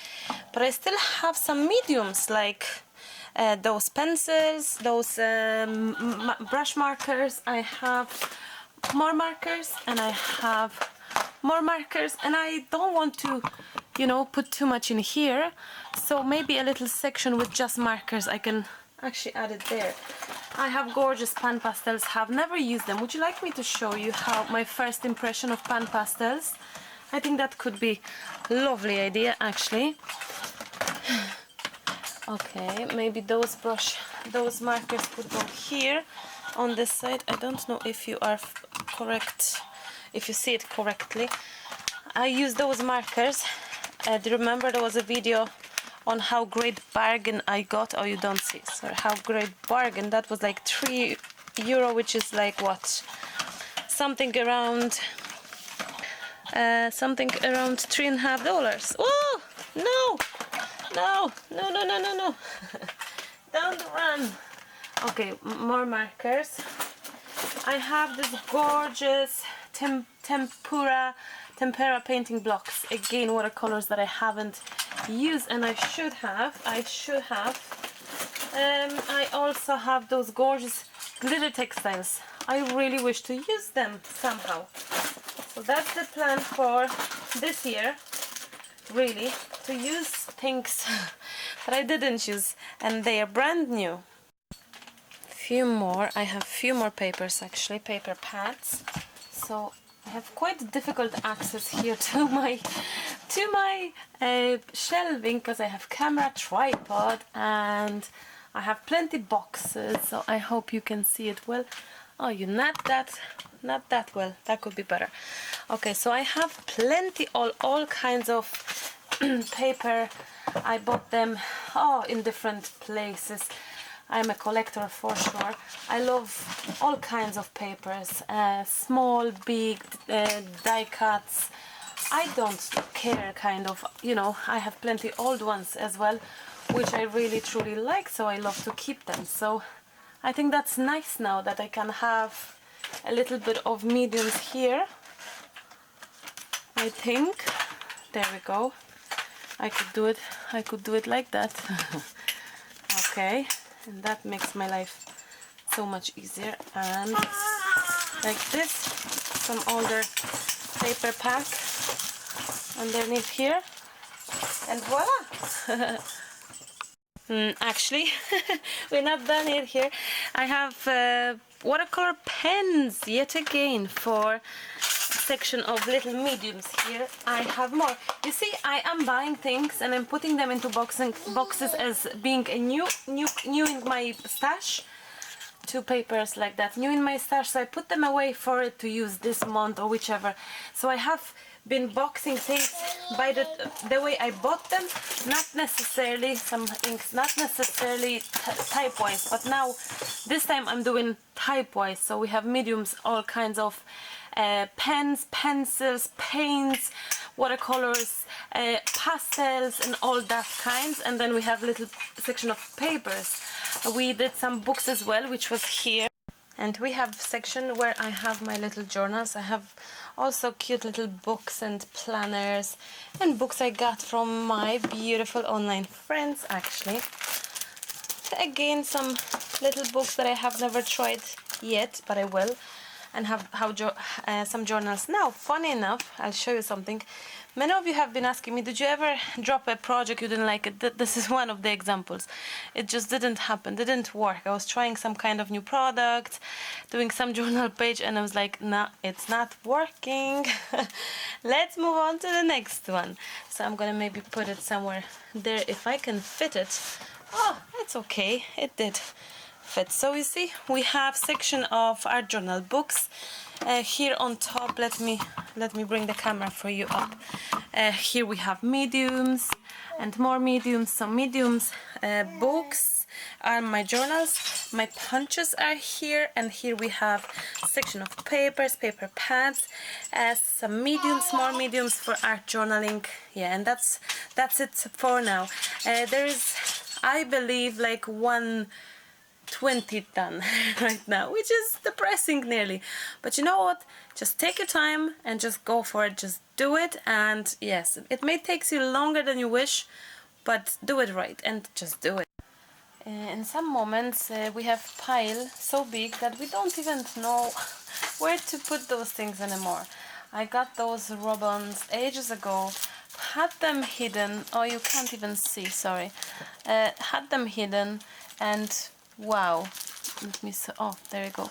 but I still have some mediums, like those pencils, those brush markers. I have more markers, and I have more markers, and I don't want to, you know, put too much in here, so maybe a little section with just markers. I can actually add it there. I have gorgeous pan pastels, have never used them. Would you like me to show you how my first impression of pan pastels? I think that could be a lovely idea, actually. Okay, maybe those markers could go here on this side. I don't know if you are correct, if you see it correctly. I use those markers. Do you remember there was a video on how great bargain I got? Oh, you don't see. Sorry, how great bargain. That was like €3, which is like what? Something around $3.50. Oh no! No! No! No! No! No! No! Don't run. Okay, more markers. I have this gorgeous tempera painting blocks. Again, watercolors that I haven't used, and I should have. I also have those gorgeous glitter textiles. I really wish to use them somehow. So that's the plan for this year, really, to use things that I didn't use, and they are brand new. I have few more papers, actually, paper pads. So I have quite difficult access here to my shelving, because I have camera, tripod, and I have plenty boxes. So I hope you can see it well. Oh, you not that well. That could be better. Okay, so I have plenty, all kinds of paper. I bought them in different places. I'm a collector for sure. I love all kinds of papers, small, big, die cuts. I don't care, kind of, you know. I have plenty old ones as well, which I really truly like, so I love to keep them. So I think that's nice now that I can have a little bit of mediums here. I think there we go. I could do it like that. Okay. And that makes my life so much easier. And like this, some older paper pack underneath here, and voila. Actually, we're not done yet here. I have watercolor pens yet again for section of little mediums here. I have more. You see, I am buying things and I'm putting them into boxes as being a new in my stash. 2 papers like that, new in my stash, so I put them away for it to use this month or whichever. So I have been boxing things by the way I bought them, not necessarily some inks, not necessarily type-wise, but now this time I'm doing type-wise. So we have mediums, all kinds of pens, pencils, paints, watercolors, pastels, and all that kinds. And then we have little section of papers. We did some books as well, which was here. And we have section where I have my little journals. I have also cute little books and planners and books I got from my beautiful online friends, actually. Again, some little books that I have never tried yet, but I will. And have some journals. Now, funny enough, I'll show you something. Many of you have been asking me, did you ever drop a project you didn't like it? This is one of the examples. It just didn't happen, didn't work. I was trying some kind of new product, doing some journal page, and I was like, nah, it's not working. Let's move on to the next one. So I'm gonna maybe put it somewhere there if I can fit it. Oh, it's okay, it did fit. So you see, we have section of art journal books. Here on top, let me bring the camera for you up. Here we have mediums and more mediums. Some mediums books are my journals. My punches are here, and here we have section of papers, paper pads, some mediums, more mediums for art journaling. Yeah, and that's it for now. There is, I believe, like 120 done right now, which is depressing nearly. But you know what? Just take your time and just go for it. Just do it. And yes, it may take you longer than you wish, but do it right and just do it. In some moments we have pile so big that we don't even know where to put those things anymore. I got those ribbons ages ago, had them hidden. Oh, you can't even see, sorry. Had them hidden, and wow, let me see. Oh, there you go.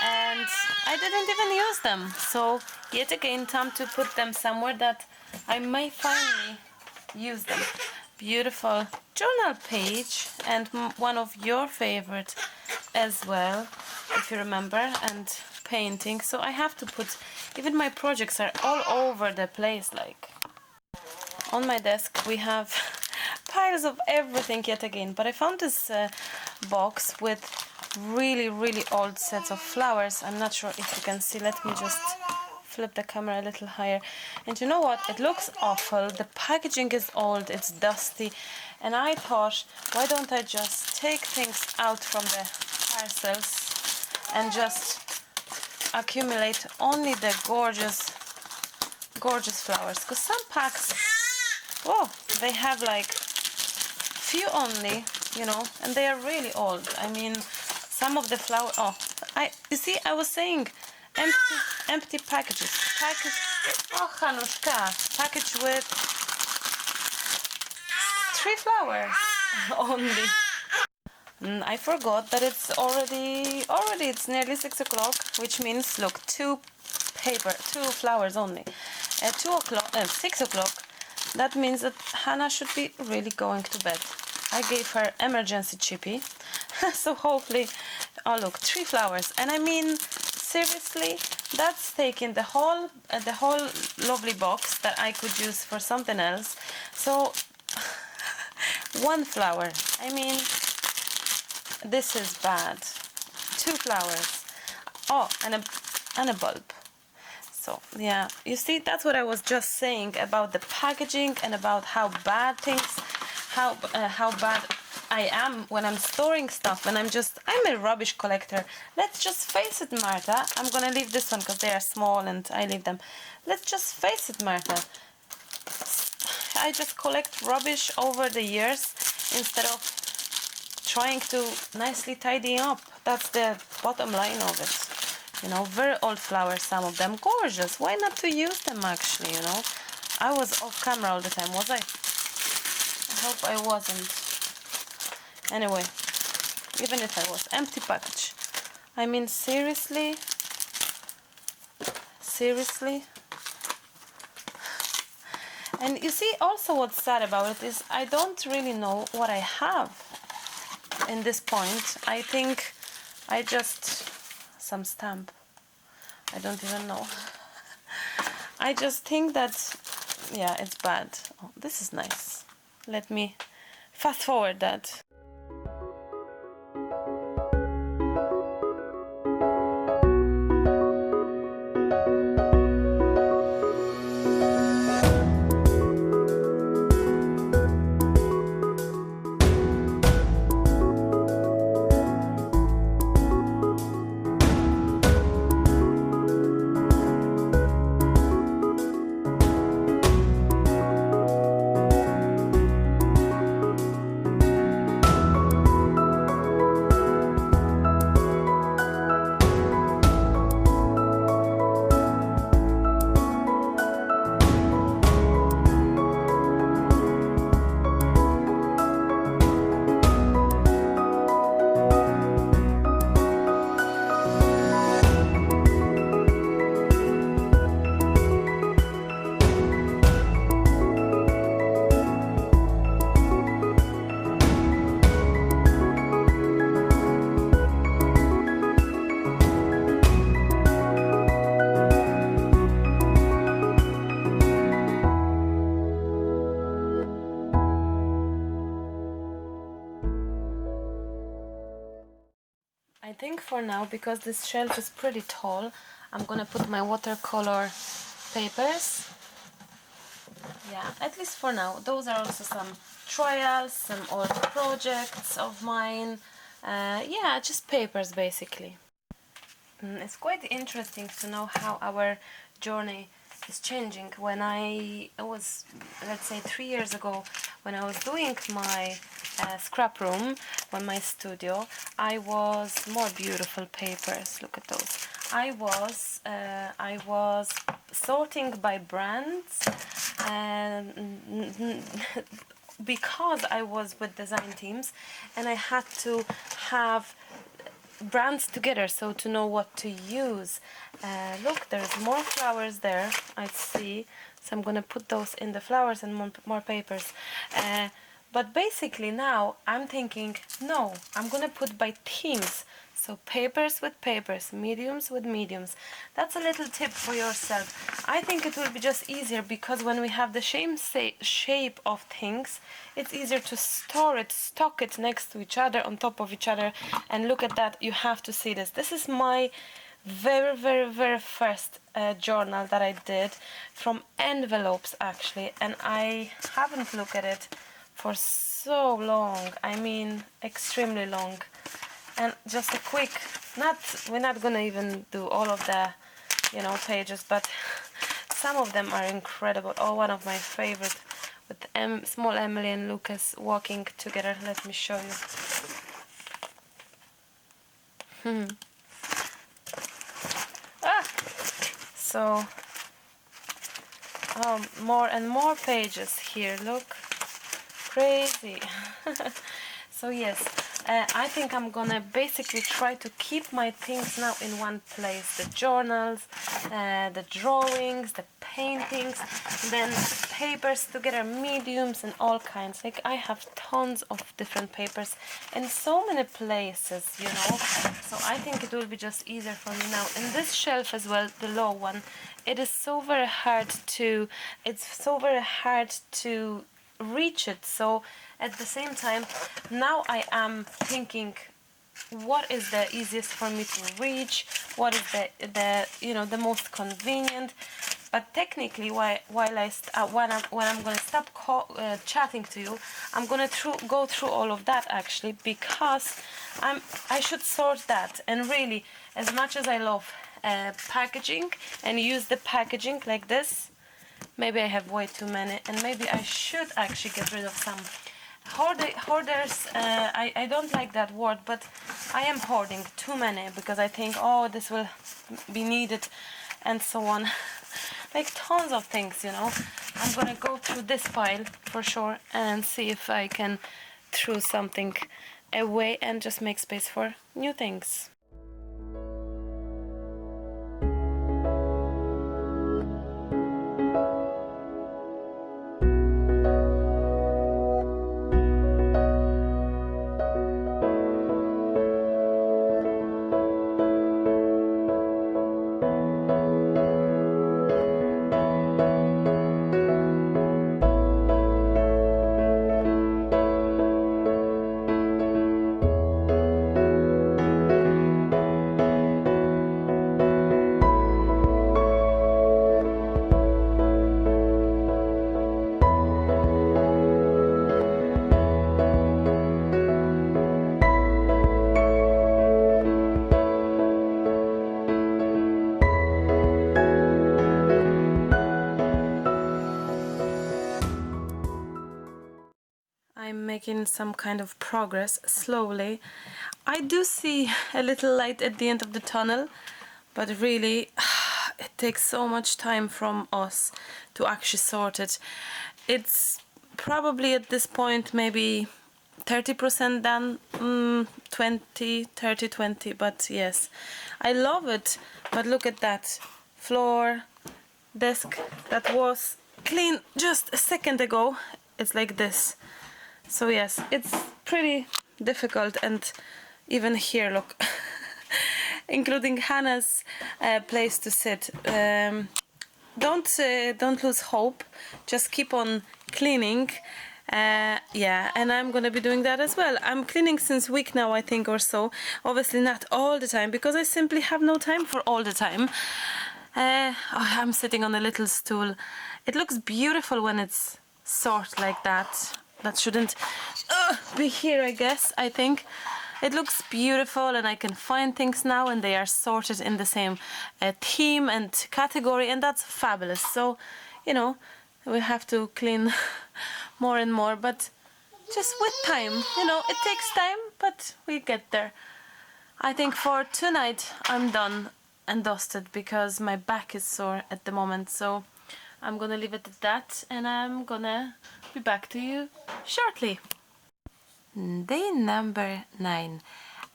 And I didn't even use them, so yet again time to put them somewhere that I may finally use them. Beautiful journal page, and one of your favorite as well, if you remember, and painting. So I have to put, even my projects are all over the place. Like on my desk we have piles of everything yet again, but I found this box with really old sets of flowers. I'm not sure if you can see. Let me just flip the camera a little higher. And you know what, it looks awful. The packaging is old, it's dusty, and I thought, why don't I just take things out from the parcels and just accumulate only the gorgeous flowers, because some packs, oh, they have like few only, you know, and they are really old. I mean, some of the flower, oh, you see, I was saying empty packages. Oh, Hanushka, package with 3 flowers only. I forgot that it's already it's nearly 6 o'clock, which means, look, 2 flowers only. At 6 o'clock, that means that Hannah should be really going to bed. I gave her emergency chippy, so hopefully, oh look, 3 flowers, and I mean, seriously, that's taking the whole lovely box that I could use for something else. So 1 flower, I mean, this is bad. 2 flowers, oh, and a bulb. So yeah, you see, that's what I was just saying about the packaging and about how bad things, how bad I am when I'm storing stuff, and I'm a rubbish collector. Let's just face it, Marta. I'm gonna leave this one because they are small and I leave them. Let's just face it, Marta. I just collect rubbish over the years instead of trying to nicely tidy up. That's the bottom line of it. You know, very old flowers, some of them gorgeous. Why not to use them actually, you know? I was off camera all the time, was I? I hope I wasn't. Anyway, even if I was, empty package. I mean, seriously? Seriously? And you see, also what's sad about it is I don't really know what I have in this point. I think I just... some stamp. I don't even know. I just think that, yeah, it's bad. Oh, this is nice. Let me fast forward that. think for now, because this shelf is pretty tall, I'm gonna put my watercolor papers. Yeah, at least for now. Those are also some trials, some old projects of mine. Yeah, just papers basically. It's quite interesting to know how our journey is changing. When I was, let's say 3 years ago, when I was doing my scrap room, when my studio, I was more beautiful papers. Look at those. I was sorting by brands, and because I was with design teams, and I had to have brands together, so to know what to use. Look, there's more flowers there, I see, so I'm gonna put those in the flowers and more papers. But basically now I'm thinking, no, I'm gonna put by themes. So papers with papers, mediums with mediums. That's a little tip for yourself. I think it will be just easier, because when we have the same shape of things, it's easier to store it, stock it next to each other, on top of each other. And look at that, you have to see this. This is my very first journal that I did from envelopes actually, and I haven't looked at it for so long. I mean, extremely long. And just a quick, we're not gonna even do all of the, you know, pages, but some of them are incredible. Oh, one of my favorite, with small Emily and Lucas walking together. Let me show you. So, more and more pages here. Look, crazy. So yes. I think I'm gonna basically try to keep my things now in one place. The journals, the drawings, the paintings, then papers together, mediums and all kinds. Like, I have tons of different papers in so many places, you know. So I think it will be just easier for me now. And this shelf as well, the low one, it is so very hard to, reach it. So at the same time, now I am thinking, what is the easiest for me to reach, what is the most convenient. But technically, when I'm gonna stop chatting to you, I'm gonna go through all of that actually, because I should sort that. And really, as much as I love packaging and use the packaging like this, maybe I have way too many, and maybe I should actually get rid of some. Hoarders, I don't like that word, but I am hoarding too many, because I think, oh, this will be needed, and so on. Like tons of things, you know. I'm gonna go through this pile for sure and see if I can throw something away and just make space for new things. I'm making some kind of progress slowly. I do see a little light at the end of the tunnel, but really it takes so much time from us to actually sort it. It's probably at this point maybe 30% done, 30, 20, but yes, I love it. But look at that floor, desk that was clean just a second ago, it's like this. So yes, it's pretty difficult. And even here, look, including Hannah's place to sit. Don't lose hope, just keep on cleaning. Yeah, and I'm gonna be doing that as well. I'm cleaning since week now, I think, or so. Obviously not all the time, because I simply have no time for all the time. I'm sitting on a little stool. It looks beautiful when it's sort like that. That shouldn't be here, I guess, I think. It looks beautiful, and I can find things now, and they are sorted in the same theme and category, and that's fabulous. So, you know, we have to clean more and more, but just with time. You know, it takes time, but we get there. I think for tonight I'm done and dusted because my back is sore at the moment, so I'm gonna leave it at that, and I'm gonna be back to you shortly. Day number 9,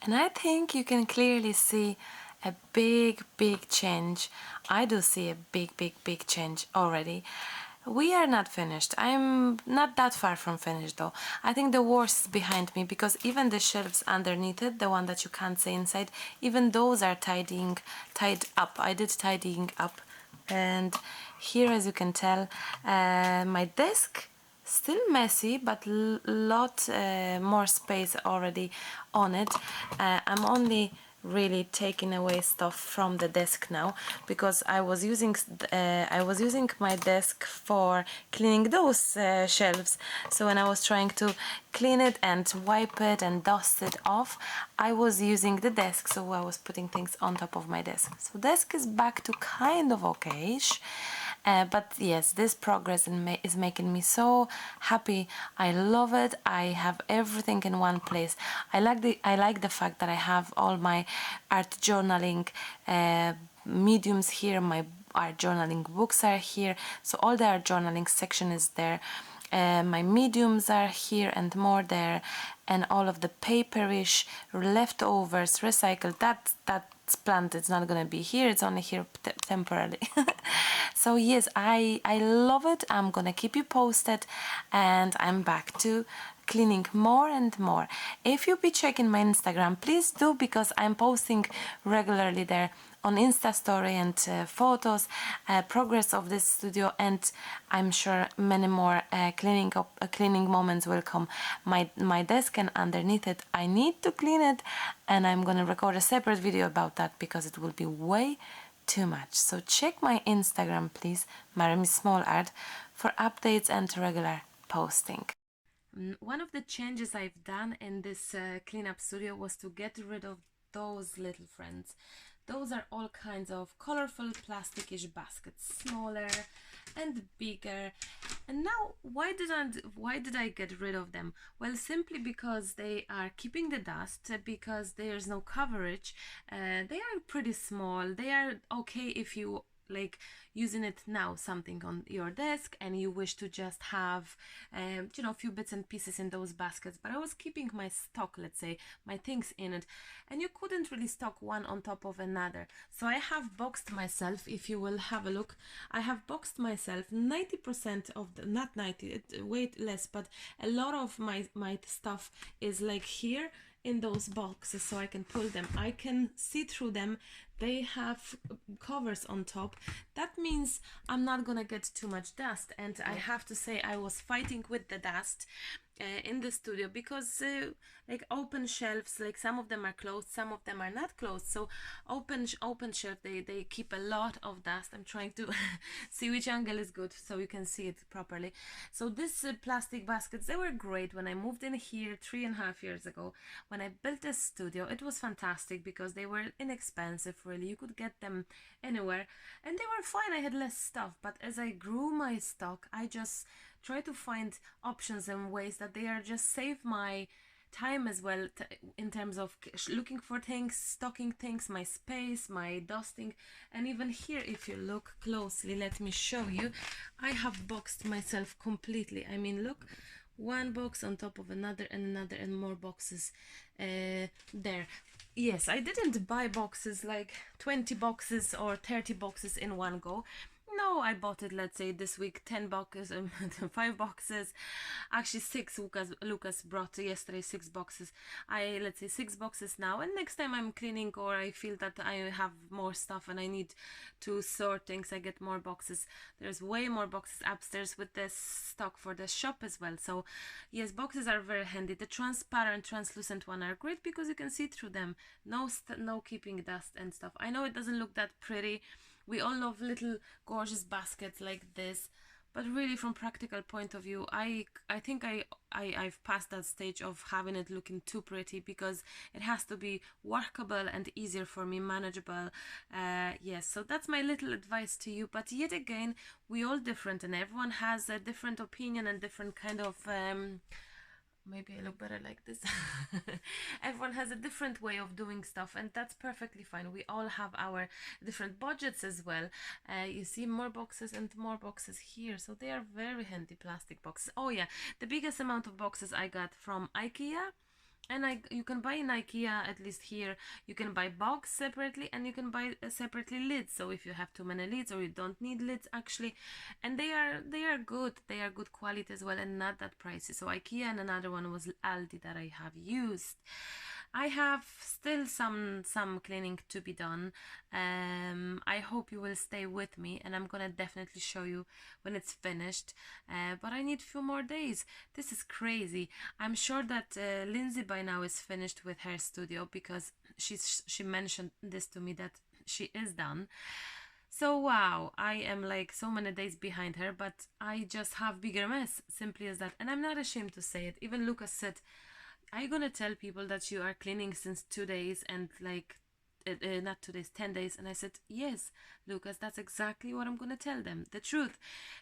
and I think you can clearly see a big change. I do see a big change already. We are not finished. I'm not that far from finished though. I think the worst is behind me, because even the shelves underneath it, the one that you can't see inside, even those are tied up. I did tidying up, and here, as you can tell, my desk still messy, but lot more space already on it. I'm only really taking away stuff from the desk now, because I was using my desk for cleaning those shelves. So when I was trying to clean it and wipe it and dust it off, I was using the desk, so I was putting things on top of my desk. So desk is back to kind of okay-ish. But yes, this progress is making me so happy. I love it. I have everything in one place. I like the fact that I have all my art journaling mediums here. My art journaling books are here. So all the art journaling section is there. My mediums are here and more there, and all of the paperish leftovers recycled, that's planned. It's not gonna be here, it's only here temporarily. So yes, I love it. I'm gonna keep you posted, and I'm back to cleaning more and more. If you be checking my Instagram, please do, because I'm posting regularly there on Insta story and photos, progress of this studio, and I'm sure many more cleaning moments will come. My desk and underneath it, I need to clean it, and I'm gonna record a separate video about that because it will be way too much. So check my Instagram, please, Maremi Small Art, for updates and regular posting. One of the changes I've done in this cleanup studio was to get rid of those little friends. Those are all kinds of colorful plasticish baskets, smaller and bigger. And now, why did I get rid of them? Well, simply because they are keeping the dust, because there's no coverage. They are pretty small. They are okay if you like using it now, something on your desk, and you wish to just have a few bits and pieces in those baskets. But I was keeping my stock, let's say, my things in it, and you couldn't really stock one on top of another. So I have boxed myself. If you will have a look, I have boxed myself 90% of the, not 90, way less, but a lot of my stuff is like here in those boxes, so I can pull them, I can see through them. They have covers on top. That means I'm not gonna get too much dust. And I have to say, I was fighting with the dust in the studio, because like open shelves, like some of them are closed, some of them are not closed. So open shelf, they keep a lot of dust. I'm trying to see which angle is good so you can see it properly. So this plastic baskets, they were great when I moved in here 3.5 years ago. When I built this studio, it was fantastic because they were inexpensive, really. You could get them anywhere, and they were fine. I had less stuff, but as I grew my stock, I just try to find options and ways that they are just save my time as well, in terms of looking for things, stocking things, my space, my dusting. And even here, if you look closely, let me show you, I have boxed myself completely. I mean, look, one box on top of another and another, and more boxes there. Yes, I didn't buy boxes like 20 boxes or 30 boxes in one go. No, I bought it, let's say, this week, 10 boxes, 5 boxes, actually 6. Lucas brought yesterday 6 boxes. Let's say 6 boxes now, and next time I'm cleaning or I feel that I have more stuff and I need to sort things, I get more boxes. There's way more boxes upstairs with this stock for the shop as well. So yes, boxes are very handy. The transparent, translucent one are great because you can see through them. No keeping dust and stuff. I know it doesn't look that pretty. We all love little gorgeous baskets like this, but really from practical point of view, I think I've passed that stage of having it looking too pretty, because it has to be workable and easier for me, manageable. Yes, so that's my little advice to you. But yet again, we all different and everyone has a different opinion and different kind of maybe I look better like this. Everyone has a different way of doing stuff, and that's perfectly fine. We all have our different budgets as well. You see more boxes and more boxes here, so they are very handy plastic boxes. Oh yeah, the biggest amount of boxes I got from IKEA. And you can buy in IKEA, at least here, you can buy box separately and you can buy separately lids. So if you have too many lids or you don't need lids actually, and they are good. They are good quality as well and not that pricey. So IKEA, and another one was Aldi that I have used. I have still some cleaning to be done. I hope you will stay with me, and I'm gonna definitely show you when it's finished. But I need a few more days. This is crazy. I'm sure that Lindsay by now is finished with her studio, because she mentioned this to me that she is done. So wow, I am like so many days behind her, but I just have bigger mess, simply as that. And I'm not ashamed to say it. Even Lucas said, are you gonna tell people that you are cleaning since 2 days and like not 2 days, 10 days? And I said, yes, Lucas, that's exactly what I'm gonna tell them, the truth.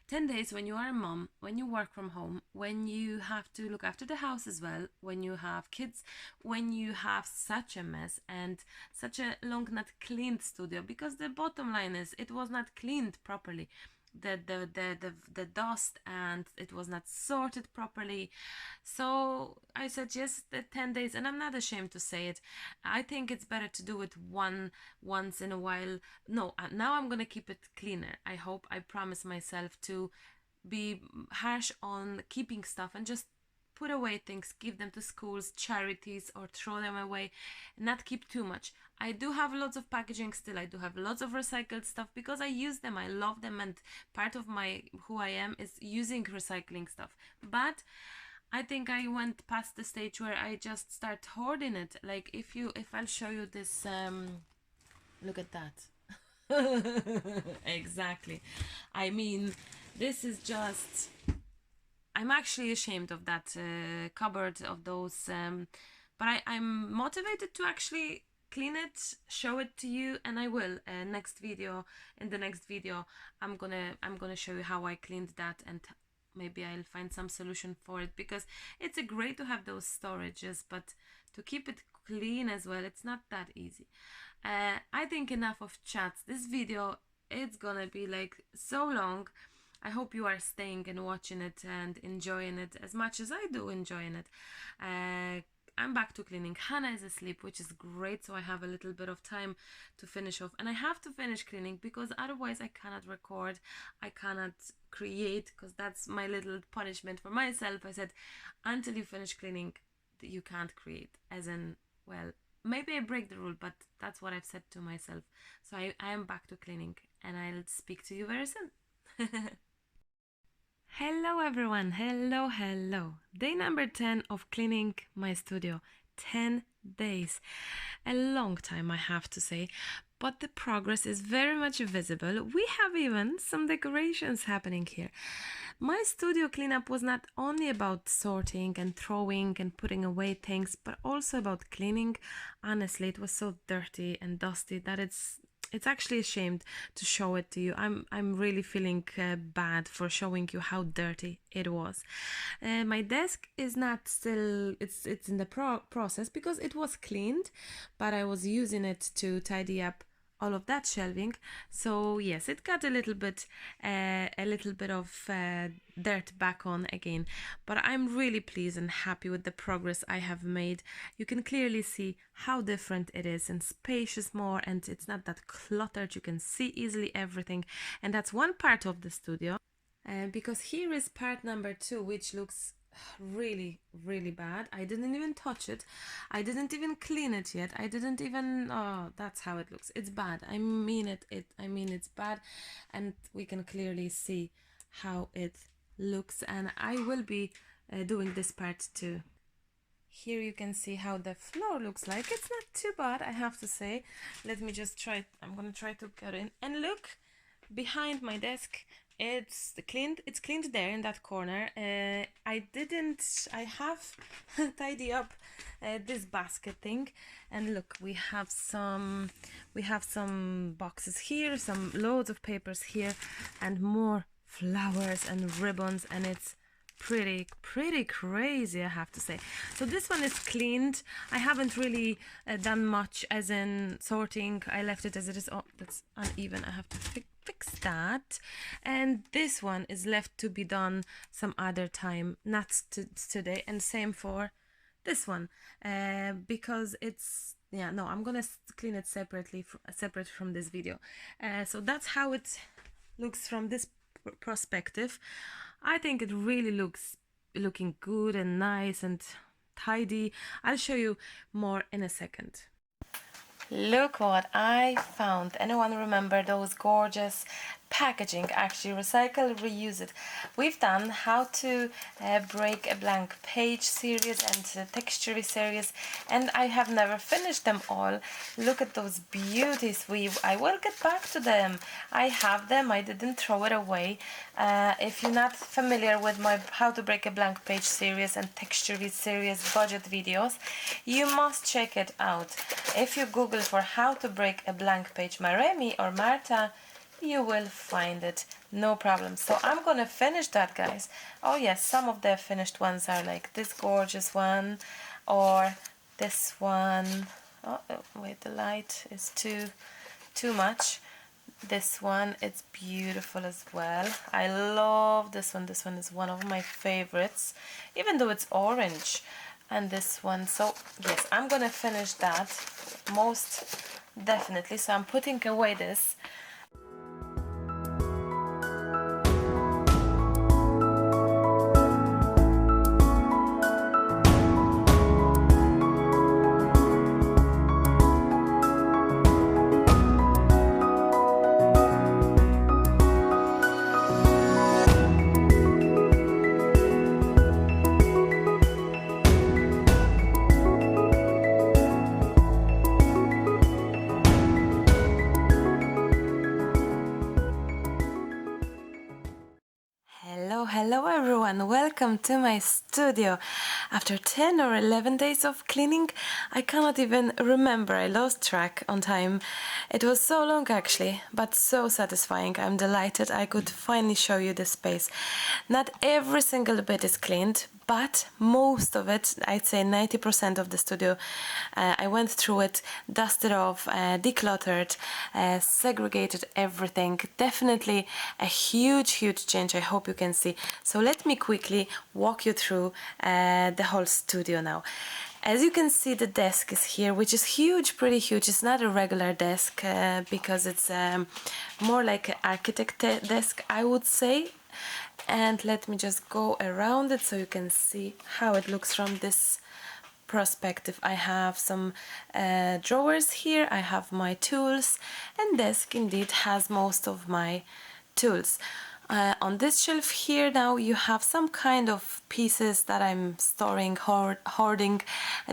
10 days when you are a mom, when you work from home, when you have to look after the house as well, when you have kids, when you have such a mess and such a long not cleaned studio, because the bottom line is it was not cleaned properly. The dust, and it was not sorted properly. So I suggest the 10 days, and I'm not ashamed to say it. I think it's better to do it once in a while. No, now I'm gonna keep it cleaner. I hope. I promise myself to be harsh on keeping stuff and just put away things, give them to schools, charities, or throw them away, not keep too much. I do have lots of packaging still. I do have lots of recycled stuff because I use them, I love them, and part of my who I am is using recycling stuff. But I think I went past the stage where I just start hoarding it. Like if I'll show you this, look at that. Exactly. I mean, this is just, I'm actually ashamed of that cupboard, of those, but I'm motivated to actually clean it, show it to you, and I will. In the next video, I'm gonna show you how I cleaned that, and maybe I'll find some solution for it, because it's great to have those storages, but to keep it clean as well, it's not that easy. I think enough of chats. This video, it's gonna be like so long. I hope you are staying and watching it and enjoying it as much as I do enjoying it. I'm back to cleaning. Hannah is asleep, which is great, so I have a little bit of time to finish off. And I have to finish cleaning because otherwise I cannot record, I cannot create, because that's my little punishment for myself. I said, until you finish cleaning, you can't create. As in, well, maybe I break the rule, but that's what I've said to myself. So I am back to cleaning, and I'll speak to you very soon. Hello everyone, hello. Day number 10 of cleaning my studio. 10 days. A long time, I have to say, but the progress is very much visible. We have even some decorations happening here. My studio cleanup was not only about sorting and throwing and putting away things, but also about cleaning. Honestly, it was so dirty and dusty that it's actually a shame to show it to you. I'm really feeling bad for showing you how dirty it was. My desk is not still, it's in the process, because it was cleaned, but I was using it to tidy up all of that shelving. So yes, it got a little bit of dirt back on again, but I'm really pleased and happy with the progress I have made. You can clearly see how different it is and spacious more, and it's not that cluttered. You can see easily everything, and that's one part of the studio. Because here is part number 2, which looks really bad. I didn't even touch it. I didn't even clean it yet. I didn't even, oh, that's how it looks. It's bad. I mean it's bad, and we can clearly see how it looks, and I will be doing this part too. Here you can see how the floor looks like. It's not too bad, I have to say. Let me just try. I'm gonna try to get in, and look behind my desk. It's cleaned there in that corner. I have tidy up this basket thing, and look, we have some boxes here, some loads of papers here, and more flowers and ribbons, and it's pretty crazy, I have to say. So this one is cleaned. I haven't really done much as in sorting. I left it as it is. Oh, that's uneven. I have to fix that. And this one is left to be done some other time, not today. And same for this one, because it's, yeah, no, I'm gonna clean it separate from this video. So that's how it looks from this perspective. I think it really looking good and nice and tidy. I'll show you more in a second. Look what I found. Anyone remember those gorgeous packaging? Actually, recycle, reuse it. We've done how to break a blank page series and texture series, and I have never finished them all. Look at those beauties. I will get back to them. I have them. I didn't throw it away. If you're not familiar with my how to break a blank page series and texture series budget videos, you must check it out. If you Google for how to break a blank page Maremi or Marta, you will find it, no problem. So I'm gonna finish that, guys. Oh yes, some of the finished ones are like this gorgeous one, or this one. Oh wait, the light is too much. This one, it's beautiful as well. I love this one. This one is one of my favorites, even though it's orange. And this one, so yes, I'm gonna finish that most definitely. So I'm putting away this. Hello everyone, welcome to my studio. After 10 or 11 days of cleaning, I cannot even remember, I lost track on time. It was so long actually, but so satisfying. I'm delighted I could finally show you this space. Not every single bit is cleaned, but most of it, I'd say 90% of the studio, I went through it, dusted off, decluttered, segregated everything. Definitely a huge change, I hope you can see. So let me quickly walk you through the whole studio now. As you can see, the desk is here, which is huge, pretty huge. It's not a regular desk because it's more like an architect desk, I would say. And let me just go around it so you can see how it looks from this perspective. I have some drawers here, I have my tools, and desk indeed has most of my tools. On this shelf here now you have some kind of pieces that I'm storing, hoarding,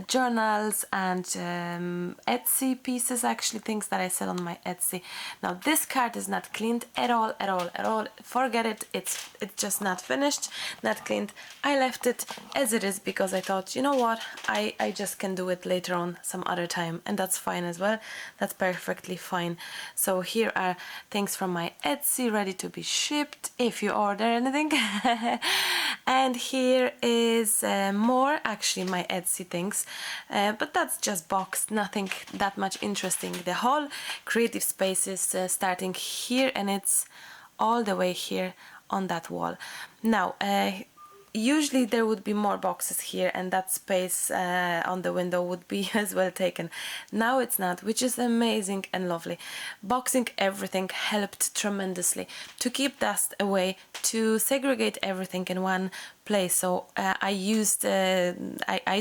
journals and Etsy pieces, actually things that I sell on my Etsy. Now this card is not cleaned at all. Forget it, it's just not finished, not cleaned. I left it as it is because I thought, you know what, I just can do it later on some other time, and that's fine as well. That's perfectly fine. So here are things from my Etsy ready to be shipped. gift if you order anything. And here is more, actually, my Etsy things, but that's just boxed, nothing that much interesting. The whole creative space is starting here, and it's all the way here on that wall. Now, usually there would be more boxes here, and that space on the window would be as well taken. Now it's not, which is amazing and lovely. Boxing everything helped tremendously to keep dust away, to segregate everything in one place. So I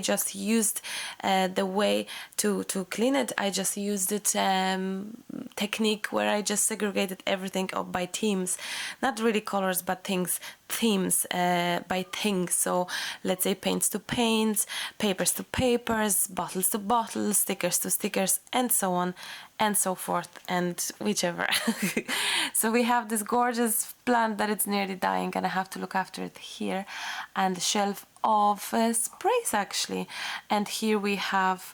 just used the way to clean it. I just used it technique where I just segregated everything by themes, not really colors but themes by things. So let's say paints to paints, papers to papers, bottles to bottles, stickers to stickers, and so on and so forth, and whichever. So we have this gorgeous plant that it's nearly dying, and I have to look after it here, and the shelf of sprays actually. And here we have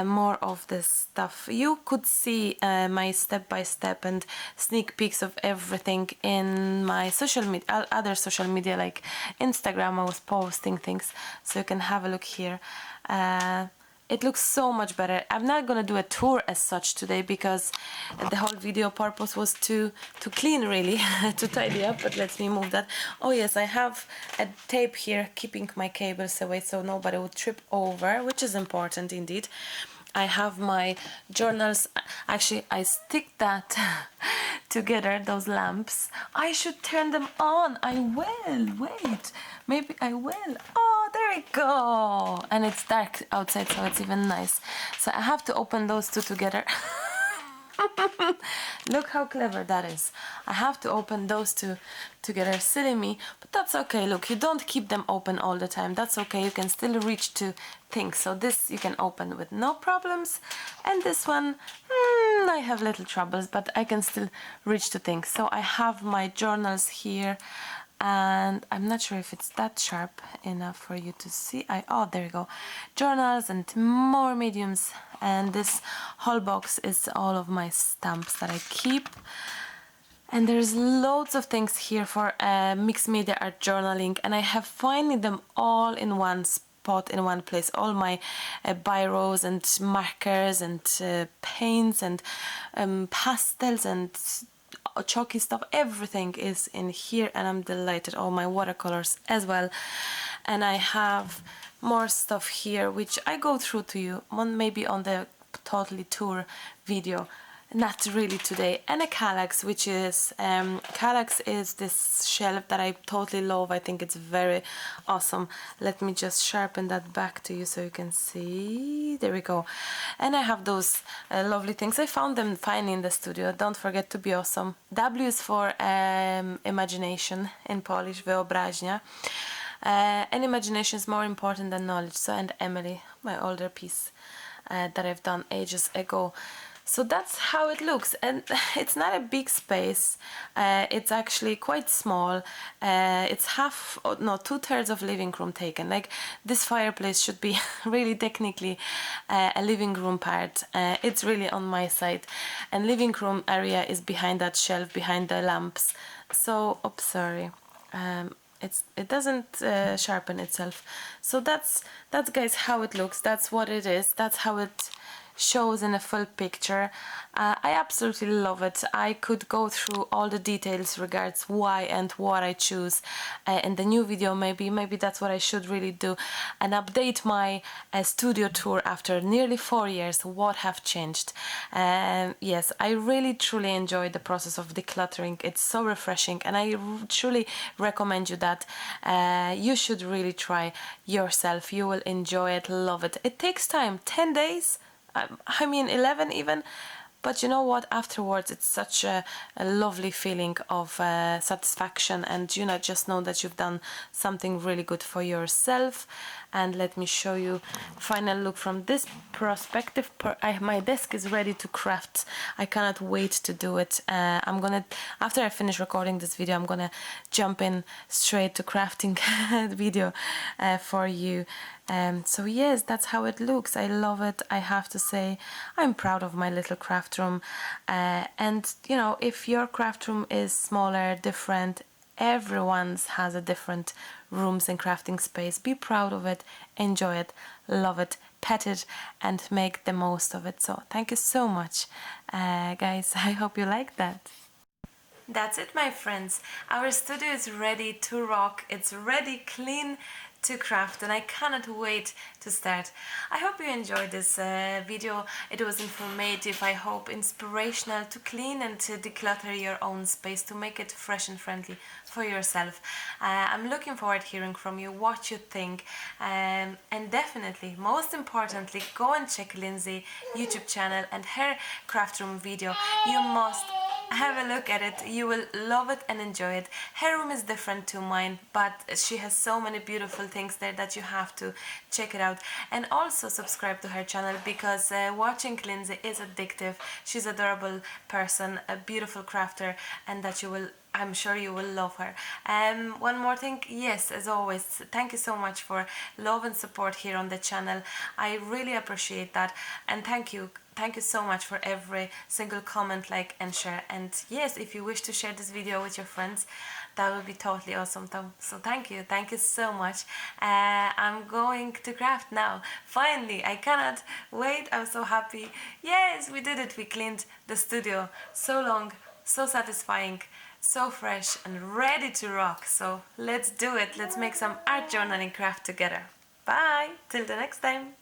more of this stuff. You could see my step-by-step and sneak peeks of everything in my social media, other social media like Instagram. I was posting things, so you can have a look here. It looks so much better. I'm not gonna do a tour as such today because the whole video purpose was to clean, really, to tidy up, but let me move that. Oh yes, I have a tape here keeping my cables away so nobody would trip over, which is important indeed. I have my journals. Actually, I stick that together, those lamps. I should turn them on. I will. Wait, maybe I will. Oh, there we go. And it's dark outside, so it's even nice. So I have to open those two together. Look how clever that is. I have to open those two together. Silly me, but that's okay. Look, you don't keep them open all the time. That's okay. You can still reach to things. So this you can open with no problems, and this one I have little troubles, but I can still reach to things. So I have my journals here, and I'm not sure if it's that sharp enough for you to see. Oh, there you go. Journals and more mediums, and this whole box is all of my stamps that I keep. And there's loads of things here for mixed media art journaling, and I have finally them all in one spot, in one place. All my biros and markers and paints and pastels and chalky stuff, everything is in here, and I'm delighted. All my watercolors as well. And I have more stuff here which I go through to you maybe on the totally tour video, not really today. And a Kallax, which is Kallax is this shelf that I totally love. I think it's very awesome. Let me just sharpen that back to you so you can see. There we go. And I have those lovely things. I found them fine in the studio. Don't forget to be awesome. W is for imagination in Polish, wyobraźnia. And imagination is more important than knowledge. So, and Emily, my older piece that I've done ages ago. So that's how it looks, and it's not a big space. It's actually quite small. It's 2/3 of living room taken. Like, this fireplace should be really technically a living room part. It's really on my side, and living room area is behind that shelf, behind the lamps. So, oops, sorry. It doesn't sharpen itself. So that's guys how it looks. That's what it is. That's how it shows in a full picture. I absolutely love it. I could go through all the details regards why and what I choose in the new video. Maybe that's what I should really do, and update my studio tour after nearly 4 years. What have changed? Yes, I really truly enjoy the process of decluttering. It's so refreshing, and I truly recommend you that you should really try yourself. You will enjoy it, love it. It takes time, 10 days, I mean 11 even, but you know what, afterwards it's such a lovely feeling of satisfaction, and you just know that you've done something really good for yourself. And let me show you final look from this perspective. My desk is ready to craft. I cannot wait to do it. I'm gonna, after I finish recording this video, I'm gonna jump in straight to crafting video for you. So yes, that's how it looks. I love it. I have to say, I'm proud of my little craft room. And if your craft room is smaller, different, everyone's has a different rooms and crafting space. Be proud of it, enjoy it, love it, pet it, and make the most of it. So thank you so much, guys. I hope you like that. That's it, my friends. Our studio is ready to rock. It's ready, clean to craft, and I cannot wait to start. I hope you enjoyed this video. It was informative, I hope inspirational to clean and to declutter your own space, to make it fresh and friendly for yourself. I'm looking forward to hearing from you what you think, and definitely, most importantly, go and check Lindsay YouTube channel and her craft room video. You must have a look at it. You will love it and enjoy it. Her room is different to mine, but she has so many beautiful things there that you have to check it out. And also subscribe to her channel, because watching Lindsay is addictive. She's an adorable person, a beautiful crafter, and that you will, I'm sure you will love her. One more thing, yes, as always, thank you so much for love and support here on the channel. I really appreciate that, and thank you so much for every single comment, like, and share. And yes, if you wish to share this video with your friends, that would be totally awesome. So thank you so much. I'm going to craft now. Finally, I cannot wait. I'm so happy. Yes, we did it. We cleaned the studio. So long, so satisfying, so fresh and ready to rock. So let's do it. Let's make some art journaling craft together. Bye, till the next time.